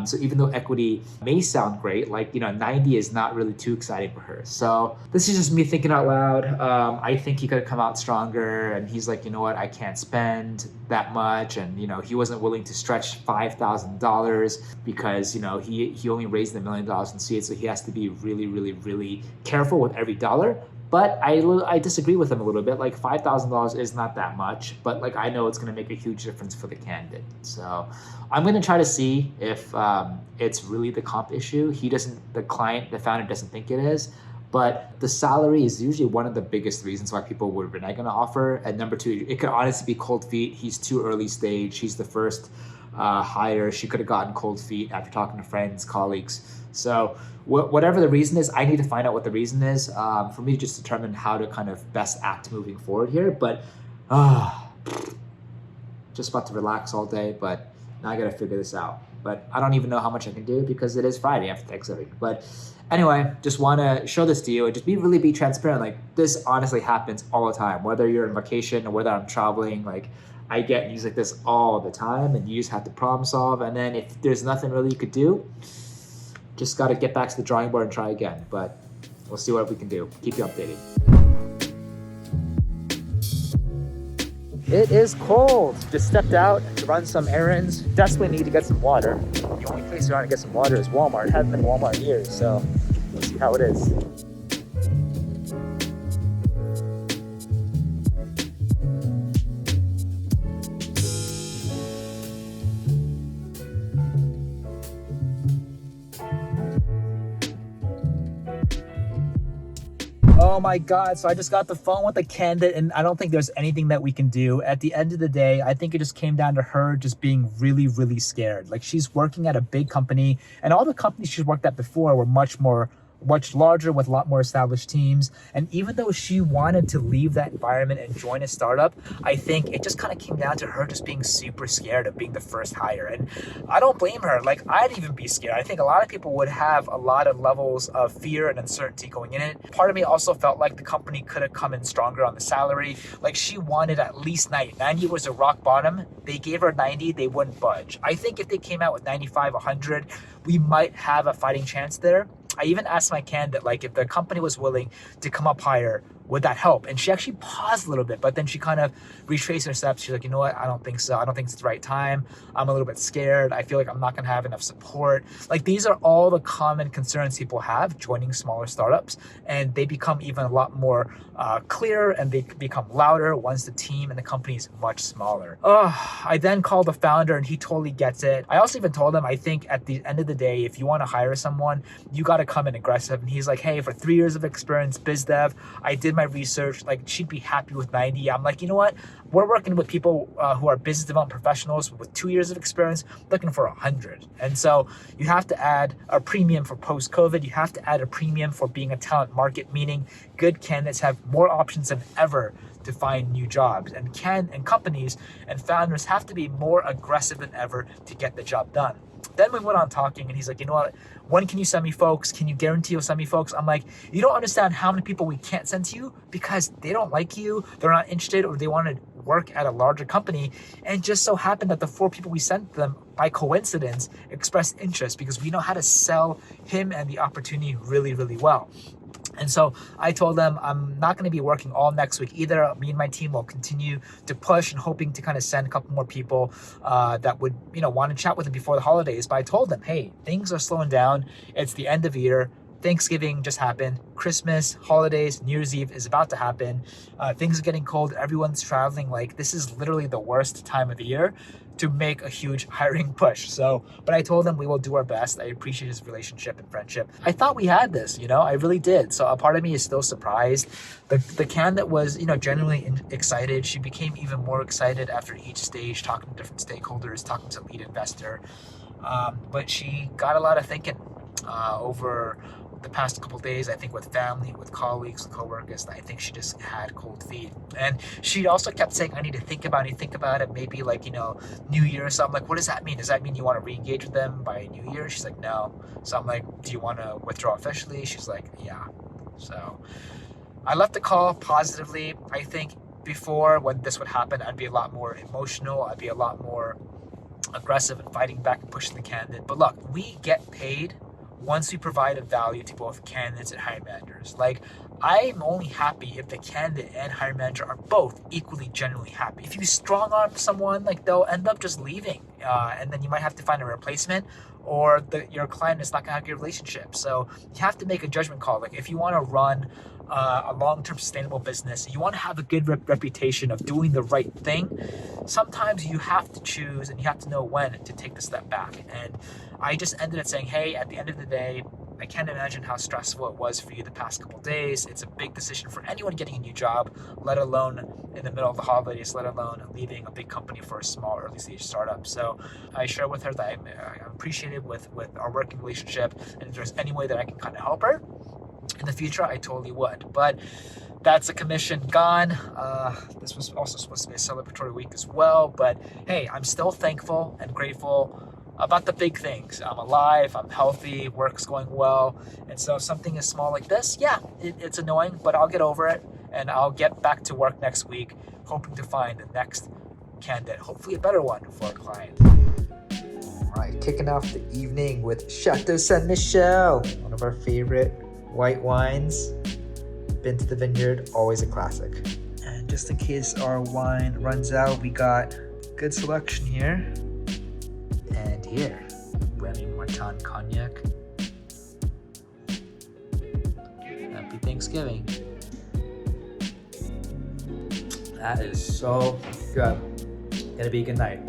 So even though equity may sound great, 90 is not really too exciting for her. So this is just me thinking out loud. I think he could have come out stronger, and he's like, you know what, I can't spend that much. And, he wasn't willing to stretch $5,000 because, he only raised $1 million in seeds. So he has to be really, really, really careful with every dollar. But I disagree with him a little bit. Like, $5,000 is not that much, but I know it's going to make a huge difference for the candidate. So I'm going to try to see if it's really the comp issue. The founder doesn't think it is, but the salary is usually one of the biggest reasons why people would renege on an offer. And number two, it could honestly be cold feet. He's too early stage. He's the first hire. She could have gotten cold feet after talking to friends, colleagues. So whatever the reason is, I need to find out what the reason is for me to just determine how to kind of best act moving forward here. But just about to relax all day, but now I got to figure this out. But I don't even know how much I can do because it is Friday after Thanksgiving. But anyway, just want to show this to you and just be transparent. Like, this honestly happens all the time, whether you're on vacation or whether I'm traveling. Like, I get news like this all the time, and you just have to problem solve. And then if there's nothing really you could do, just got to get back to the drawing board and try again. But we'll see what we can do. Keep you updated. It is cold. Just stepped out to run some errands. Desperately need to get some water. The only place around to get some water is Walmart. Haven't been to Walmart in years, so we'll see how it is. Oh my God. So I just got the phone with the candidate, and I don't think there's anything that we can do. At the end of the day, I think it just came down to her just being really, really scared. Like, she's working at a big company, and all the companies she's worked at before were much more much larger with a lot more established teams. And even though she wanted to leave that environment and join a startup, I think it just kind of came down to her just being super scared of being the first hire. And I don't blame her. Like, I'd even be scared. I think a lot of people would have a lot of levels of fear and uncertainty going in it. Part of me also felt like the company could have come in stronger on the salary. Like, she wanted at least 90. 90 was a rock bottom. They gave her 90, they wouldn't budge. I think if they came out with 95, 100, we might have a fighting chance there. I even asked my candidate, like, if the company was willing to come up higher, would that help? And she actually paused a little bit, but then she kind of retraced her steps. She's like, you know what? I don't think so. I don't think it's the right time. I'm a little bit scared. I feel like I'm not going to have enough support. Like, these are all the common concerns people have joining smaller startups, and they become even a lot more clear, and they become louder once the team and the company is much smaller. I then called the founder, and he totally gets it. I also even told him, I think at the end of the day, if you want to hire someone, you got to come in aggressive. And he's like, hey, for 3 years of experience, biz dev, I did my research, like, she'd be happy with 90. I'm like, you know what? We're working with people who are business development professionals with 2 years of experience, looking for 100. And so you have to add a premium for post-COVID. You have to add a premium for being a talent market, meaning good candidates have more options than ever to find new jobs. And companies and founders have to be more aggressive than ever to get the job done. Then we went on talking, and he's like, you know what? When can you send me folks? Can you guarantee you'll send me folks? I'm like, you don't understand how many people we can't send to you because they don't like you, they're not interested, or they want to work at a larger company. And just so happened that the 4 people we sent them, by coincidence, expressed interest because we know how to sell him and the opportunity really, really well. And so I told them I'm not going to be working all next week either. Me and my team will continue to push and hoping to kind of send a couple more people that would, want to chat with them before the holidays. But I told them, hey, things are slowing down. It's the end of year. Thanksgiving just happened. Christmas, holidays, New Year's Eve is about to happen. Things are getting cold. Everyone's traveling. Like, this is literally the worst time of the year to make a huge hiring push. But I told him we will do our best. I appreciate his relationship and friendship. I thought we had this, I really did. So a part of me is still surprised. The candidate was, genuinely excited. She became even more excited after each stage, talking to different stakeholders, talking to lead investor. But she got a lot of thinking over the past couple of days, I think with family, with colleagues, with coworkers. I think she just had cold feet. And she also kept saying, I need to think about it, maybe like, New Year. So I'm like, what does that mean? Does that mean you want to re-engage with them by New Year? She's like, no. So I'm like, do you want to withdraw officially? She's like, yeah. So I left the call positively. I think before, when this would happen, I'd be a lot more emotional. I'd be a lot more aggressive and fighting back and pushing the candidate. But look, we get paid once we provide a value to both candidates and hiring managers. Like, I'm only happy if the candidate and hiring manager are both equally genuinely happy. If you strong arm someone, like, they'll end up just leaving, and then you might have to find a replacement, or your client is not gonna have a good relationship. So you have to make a judgment call. Like, if you want to run a long-term sustainable business, you want to have a good reputation of doing the right thing, sometimes you have to choose and you have to know when to take the step back. And I just ended up saying, hey, at the end of the day, I can't imagine how stressful it was for you the past couple of days. It's a big decision for anyone getting a new job, let alone in the middle of the holidays, let alone leaving a big company for a small early stage startup. So I share with her that I'm appreciative with our working relationship, and if there's any way that I can kind of help her in the future, I totally would. But that's a commission gone. This was also supposed to be a celebratory week as well. But hey, I'm still thankful and grateful about the big things. I'm alive, I'm healthy, work's going well. And so something as small like this, yeah, it's annoying, but I'll get over it, and I'll get back to work next week, hoping to find the next candidate, hopefully a better one for a client. All right, kicking off the evening with Chateau Saint Michel, one of our favorite white wines. Been to the vineyard, always a classic. And just in case our wine runs out, we got good selection here. And here, Remy Martin Cognac. Happy Thanksgiving. That is so good. Gonna be a good night.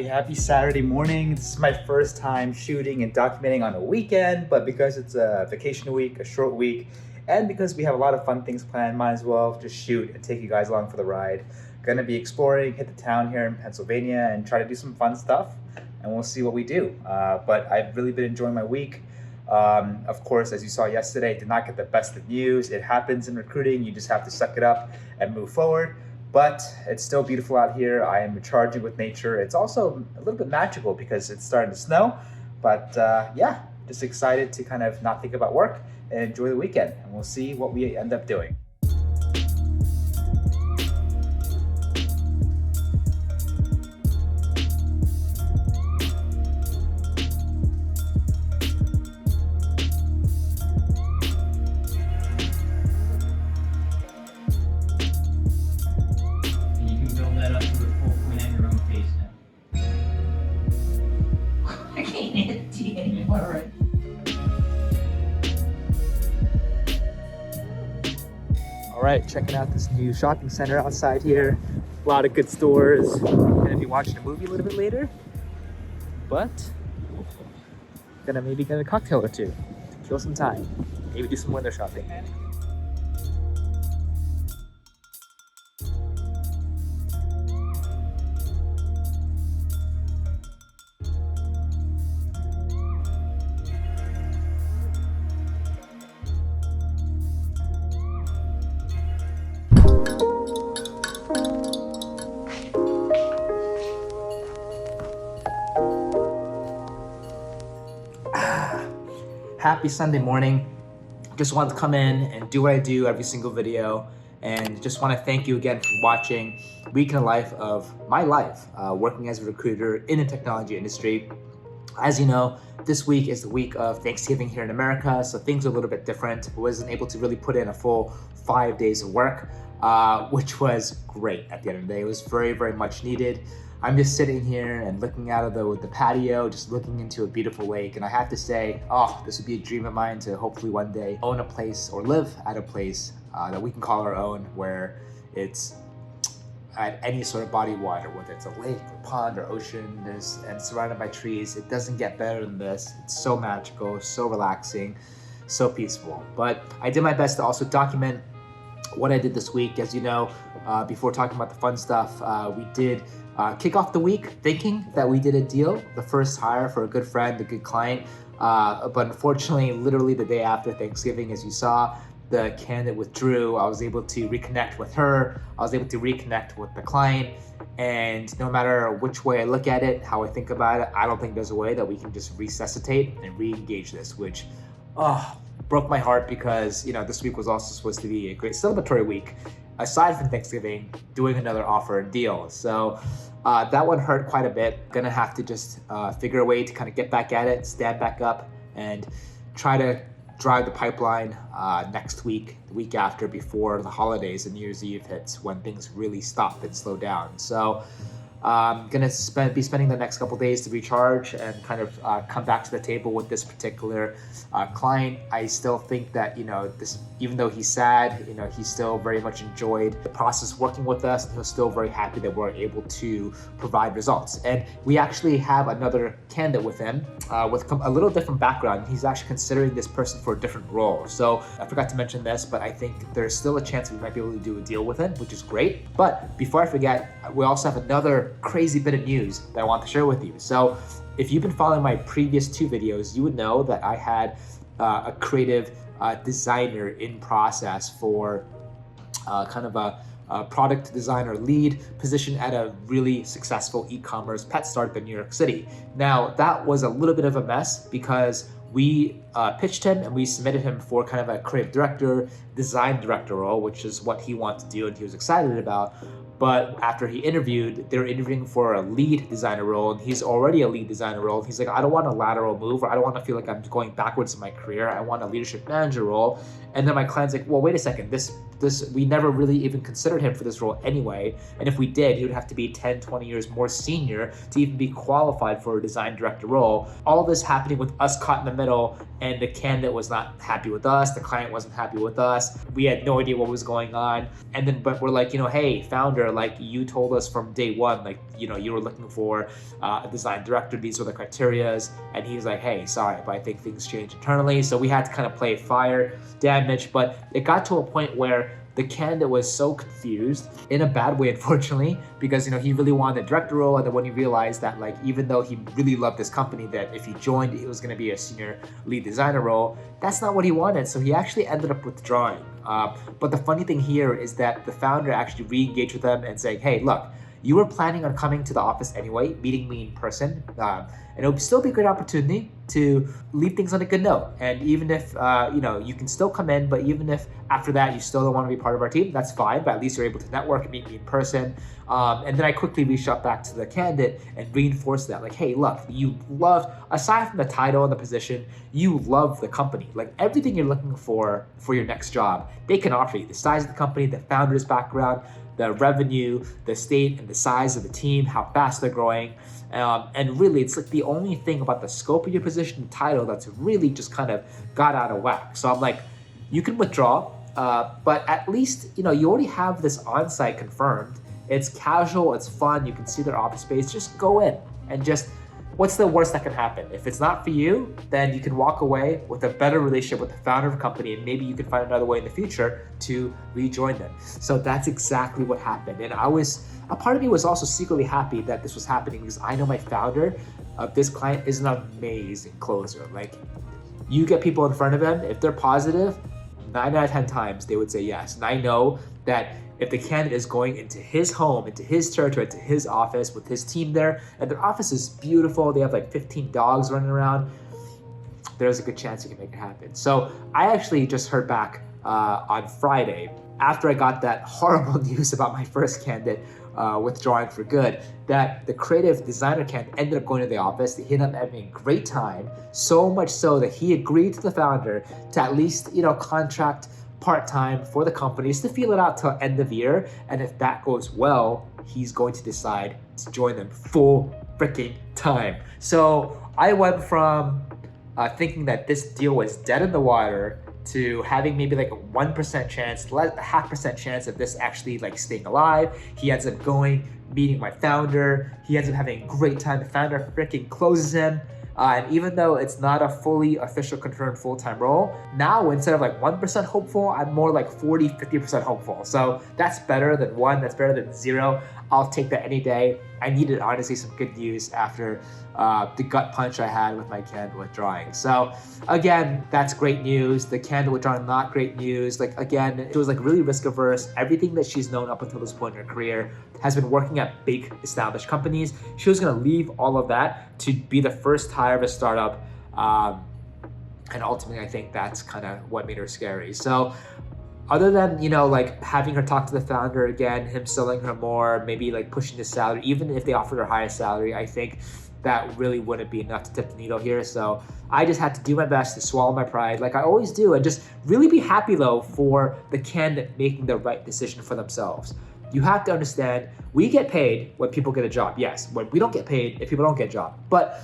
Happy Saturday morning. This is my first time shooting and documenting on a weekend, but because it's a vacation week, a short week, And because we have a lot of fun things planned, might as well just shoot and take you guys along for the ride. Gonna be exploring, hit the town here in Pennsylvania and try to do some fun stuff, and we'll see what we do. But I've really been enjoying my week. Of course, as you saw yesterday, did not get the best of news. It happens in recruiting. You just have to suck it up and move forward. But it's still beautiful out here. I am recharging with nature. It's also a little bit magical because it's starting to snow. But yeah, just excited to kind of not think about work and enjoy the weekend. And we'll see what we end up doing. All right, checking out this new shopping center outside here. A lot of good stores. Gonna be watching a movie a little bit later, but maybe get a cocktail or two to kill some time. Maybe do some window shopping. Happy Sunday morning. Just wanted to come in and do what I do every single video, and just want to thank you again for watching Week in the Life of my life, working as a recruiter in the technology industry. As you know, this week is the week of Thanksgiving here in America, so things are a little bit different. I wasn't able to really put in a full 5 days of work, which was great at the end of the day. It was very, very much needed. I'm just sitting here and looking out of the patio, just looking into a beautiful lake. And I have to say, this would be a dream of mine to hopefully one day own a place or live at a place that we can call our own, where it's at any sort of body of water, whether it's a lake or pond or ocean, and surrounded by trees. It doesn't get better than this. It's so magical, so relaxing, so peaceful. But I did my best to also document what I did this week. As you know, before talking about the fun stuff, we did kick off the week thinking that we did a deal, the first hire for a good friend, a good client. But unfortunately, literally the day after Thanksgiving, as you saw, the candidate withdrew. I was able to reconnect with her. I was able to reconnect with the client. And no matter which way I look at it, how I think about it, I don't think there's a way that we can just resuscitate and re-engage this, which broke my heart, because this week was also supposed to be a great celebratory week. Aside from Thanksgiving, doing another offer and deal. So that one hurt quite a bit. Gonna have to just figure a way to kind of get back at it, stand back up, and try to drive the pipeline next week, the week after, before the holidays and New Year's Eve hits, when things really stop and slow down. So I'm gonna be spending the next couple days to recharge and kind of come back to the table with this particular client. I still think that this, even though he's sad, he still very much enjoyed the process working with us, and he's still very happy that we're able to provide results. And we actually have another candidate with him with a little different background. He's actually considering this person for a different role. So I forgot to mention this, but I think there's still a chance we might be able to do a deal with him, which is great. But before I forget, we also have another crazy bit of news that I want to share with you. So if you've been following my previous 2 videos, you would know that I had a creative designer in process for kind of a product designer lead position at a really successful e-commerce pet startup in New York City. Now, that was a little bit of a mess, because we pitched him and we submitted him for kind of a creative director, design director role, which is what he wanted to do and he was excited about. But after he interviewed, they were interviewing for a lead designer role, and he's already a lead designer role. He's like, I don't want a lateral move, or I don't want to feel like I'm going backwards in my career. I want a leadership manager role. And then my client's like, well, wait a second, this we never really even considered him for this role anyway. And if we did, he would have to be 10, 20 years more senior to even be qualified for a design director role. All this happening with us caught in the middle, and the candidate was not happy with us. The client wasn't happy with us. We had no idea what was going on. And then, but we're like, hey, founder, like you told us from day one, like, you know, you were looking for a design director, these were the criterias, and he was like, hey, sorry, but I think things change internally. So we had to kind of play fire damage, but it got to a point where the candidate was so confused, in a bad way, unfortunately, because, you know, he really wanted a director role, and then when he realized that, like, even though he really loved this company, that if he joined, it was going to be a senior lead designer role, that's not what he wanted. So he actually ended up withdrawing. But the funny thing here is that the founder actually re-engaged with them and saying, hey, look, you were planning on coming to the office anyway, meeting me in person, and it would still be a great opportunity to leave things on a good note. And even if, you know, you can still come in, but even if after that you still don't want to be part of our team, that's fine, but at least you're able to network and meet me in person. And then I quickly reached out back to the candidate and reinforced that, like, hey, look, you loved, aside from the title and the position, you love the company. Like, everything you're looking for your next job, they can offer you. The size of the company, the founder's background, the revenue, the state and the size of the team, how fast they're growing. And really, it's like the only thing about the scope of your position and title that's really just kind of got out of whack. So I'm like, you can withdraw, but at least, you know, you already have this on-site confirmed. It's casual, it's fun, you can see their office space. Just go in and just, what's the worst that can happen? If it's not for you, then you can walk away with a better relationship with the founder of the company, and maybe you can find another way in the future to rejoin them. So that's exactly what happened. And a part of me was also secretly happy that this was happening, because I know my founder of this client is an amazing closer. Like, you get people in front of him, if they're positive, 9 out of 10 times they would say yes. And I know that if the candidate is going into his home, into his territory, into his office with his team there, and their office is beautiful, they have like 15 dogs running around, there's a good chance you can make it happen. So I actually just heard back on Friday, after I got that horrible news about my first candidate withdrawing for good, that the creative designer candidate ended up going to the office. He ended up having a great time, so much so that he agreed to the founder to at least, you know, contract part-time for the companies to feel it out till end of year. And if that goes well, he's going to decide to join them full freaking time. So I went from thinking that this deal was dead in the water to having maybe like a 1% chance, a 0.5% chance of this actually like staying alive. He ends up going, meeting my founder. He ends up having a great time. The founder freaking closes him. And even though it's not a fully official confirmed full-time role, now instead of like 1% hopeful, I'm more like 40-50% hopeful. So that's better than 1, that's better than 0. I'll take that any day. I needed, honestly, some good news after the gut punch I had with my candidate withdrawing. So again, that's great news. The candidate withdrawing, not great news. Like, again, it was like really risk averse. Everything that she's known up until this point in her career has been working at big established companies. She was gonna leave all of that to be the first hire of a startup. And ultimately, I think that's kind of what made her scary. So other than, you know, like having her talk to the founder again, him selling her more, maybe like pushing the salary, even if they offered her higher salary, I think that really wouldn't be enough to tip the needle here. So I just had to do my best to swallow my pride, like I always do, and just really be happy though for the candidate making the right decision for themselves. You have to understand, we get paid when people get a job. Yes, when we don't get paid if people don't get a job. But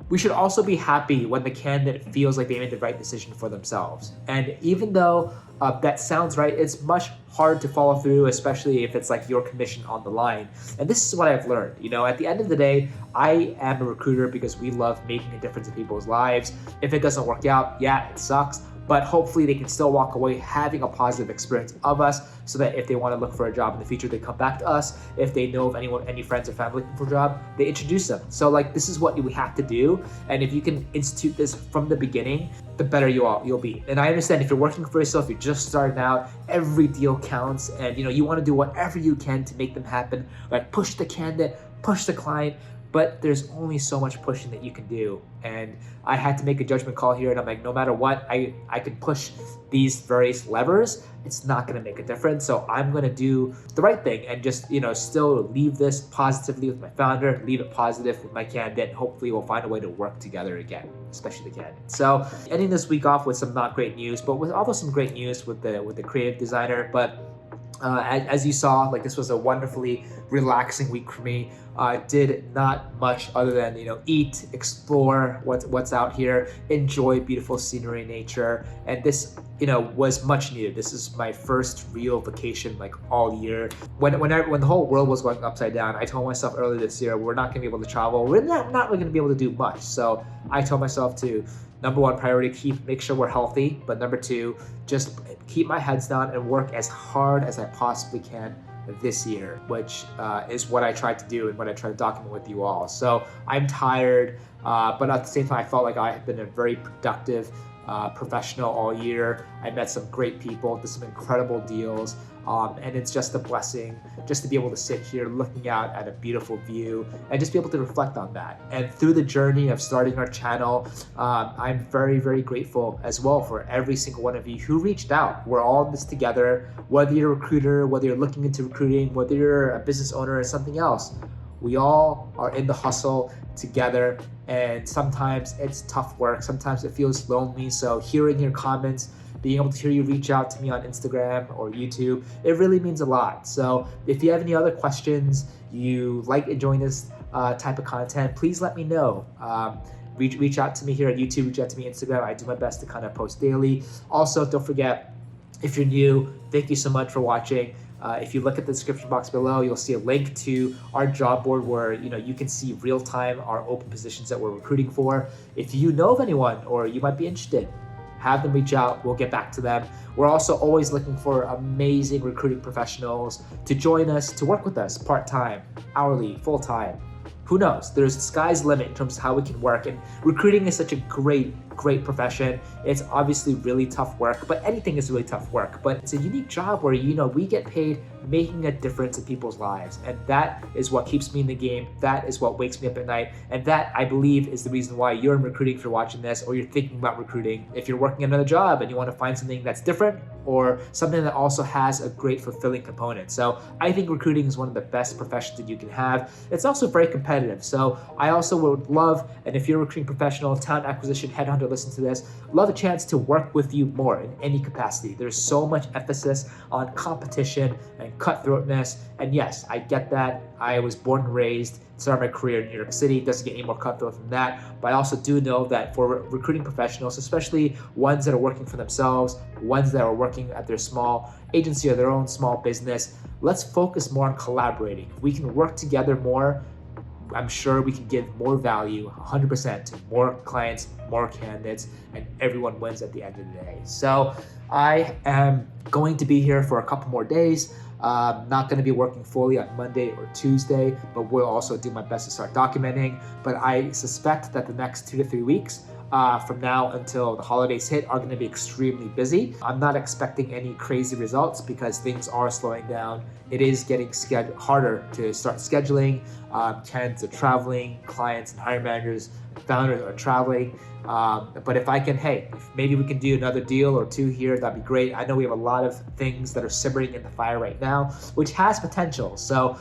we should also be happy when the candidate feels like they made the right decision for themselves. And even though that sounds right, it's much hard to follow through, especially if it's like your commission on the line. And this is what I've learned. You know, at the end of the day, I am a recruiter because we love making a difference in people's lives. If it doesn't work out, yeah, it sucks. But hopefully they can still walk away having a positive experience of us, so that if they want to look for a job in the future, they come back to us. If they know of anyone, any friends or family looking for a job, they introduce them. So like, this is what we have to do. And if you can institute this from the beginning, the better you'll be. And I understand if you're working for yourself, you're just starting out, every deal counts, and you know, you want to do whatever you can to make them happen. Like, push the candidate, push the client, but there's only so much pushing that you can do. And I had to make a judgment call here, and I'm like, no matter what, I could push these various levers, it's not gonna make a difference. So I'm gonna do the right thing and just, you know, still leave this positively with my founder, leave it positive with my candidate, and hopefully we'll find a way to work together again, especially the candidate. So ending this week off with some not great news, but with also some great news with the creative designer. But As you saw, like this was a wonderfully relaxing week for me. Did not much other than eat, explore what's out here, enjoy beautiful scenery, nature, and this was much needed. This is my first real vacation like all year. When the whole world was going upside down, I told myself earlier this year we're not going to be able to travel. We're not really going to be able to do much. So I told myself to, number one priority, make sure we're healthy, but number two, just keep my heads down and work as hard as I possibly can this year, which is what I tried to do and what I tried to document with you all. So I'm tired, but at the same time, I felt like I have been a very productive professional all year. I met some great people, did some incredible deals, and it's just a blessing just to be able to sit here looking out at a beautiful view and just be able to reflect on that. And through the journey of starting our channel, I'm very, very grateful as well for every single one of you who reached out. We're all in this together, whether you're a recruiter, whether you're looking into recruiting, whether you're a business owner or something else. We all are in the hustle together, and sometimes it's tough work. Sometimes it feels lonely. So hearing your comments, being able to hear you reach out to me on Instagram or YouTube, it really means a lot. So if you have any other questions, you like enjoying this type of content, please let me know. Reach out to me here at YouTube, reach out to me on Instagram. I do my best to kind of post daily. Also, don't forget, if you're new, thank you so much for watching. If you look at the description box below, you'll see a link to our job board where you can see real time our open positions that we're recruiting for. If you know of anyone or you might be interested, have them reach out. We'll get back to them. We're also always looking for amazing recruiting professionals to join us, to work with us part-time, hourly, full-time. Who knows? There's sky's the limit in terms of how we can work, and recruiting is such a great profession. It's obviously really tough work, but anything is really tough work. But it's a unique job where we get paid making a difference in people's lives, and that is what keeps me in the game. That is what wakes me up at night, and that, I believe, is the reason why you're in recruiting if you're watching this, or you're thinking about recruiting. If you're working another job and you want to find something that's different, or something that also has a great fulfilling component. So I think recruiting is one of the best professions that you can have. It's also very competitive. So I also would love, and if you're a recruiting professional, talent acquisition, headhunter, listen to this, love a chance to work with you more in any capacity. There's so much emphasis on competition and cutthroatness. And yes, I get that. I was born and raised, started my career in New York City. It doesn't get any more cutthroat than that. But I also do know that for recruiting professionals, especially ones that are working for themselves, ones that are working at their small agency or their own small business, let's focus more on collaborating. If we can work together more, I'm sure we can give more value, 100%, to more clients, more candidates, and everyone wins at the end of the day. So I am going to be here for a couple more days. Not going to be working fully on Monday or Tuesday, but we'll also do my best to start documenting. But I suspect that the next 2 to 3 weeks from now until the holidays hit are going to be extremely busy. I'm not expecting any crazy results because things are slowing down. It is getting harder to start scheduling. Candidates are traveling, clients and hiring managers, founders are traveling. But if I can, if maybe we can do another deal or two here, that'd be great. I know we have a lot of things that are simmering in the fire right now, which has potential. So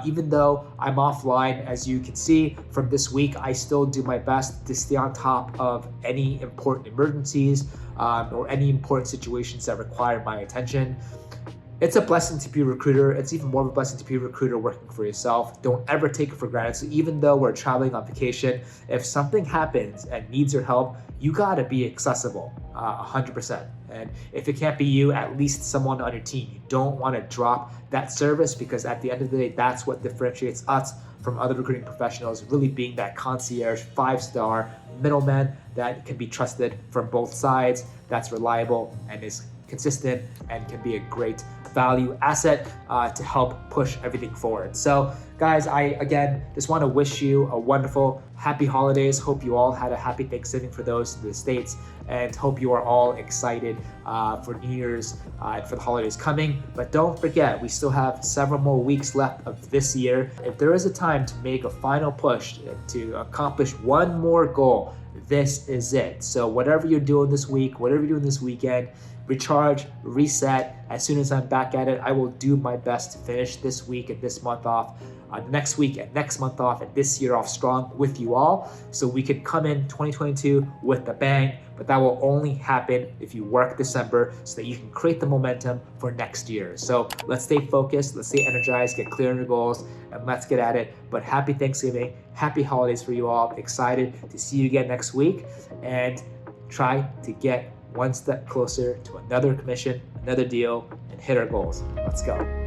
even though I'm offline, as you can see from this week, I still do my best to stay on top of any important emergencies or any important situations that require my attention. It's a blessing to be a recruiter. It's even more of a blessing to be a recruiter working for yourself. Don't ever take it for granted. So even though we're traveling on vacation, if something happens and needs your help, you gotta be accessible 100%. And if it can't be you, at least someone on your team. You don't wanna drop that service, because at the end of the day, that's what differentiates us from other recruiting professionals, really being that concierge, 5-star middleman that can be trusted from both sides, that's reliable and is consistent and can be a great value asset to help push everything forward. So guys, I again just want to wish you a wonderful, happy holidays. Hope you all had a happy Thanksgiving for those in the States, and hope you are all excited for New Year's and for the holidays coming. But don't forget, we still have several more weeks left of this year. If there is a time to make a final push to accomplish one more goal, this is it. So whatever you're doing this week, whatever you're doing this weekend, recharge, reset. As soon as I'm back at it, I will do my best to finish this week and this month off, next week and next month off, and this year off strong with you all, so we could come in 2022 with a bang. But that will only happen if you work December so that you can create the momentum for next year. So let's stay focused, let's stay energized, get clear on your goals, and let's get at it. But happy Thanksgiving, happy holidays for you all. Excited to see you again next week, and try to get one step closer to another commission, another deal, and hit our goals. Let's go.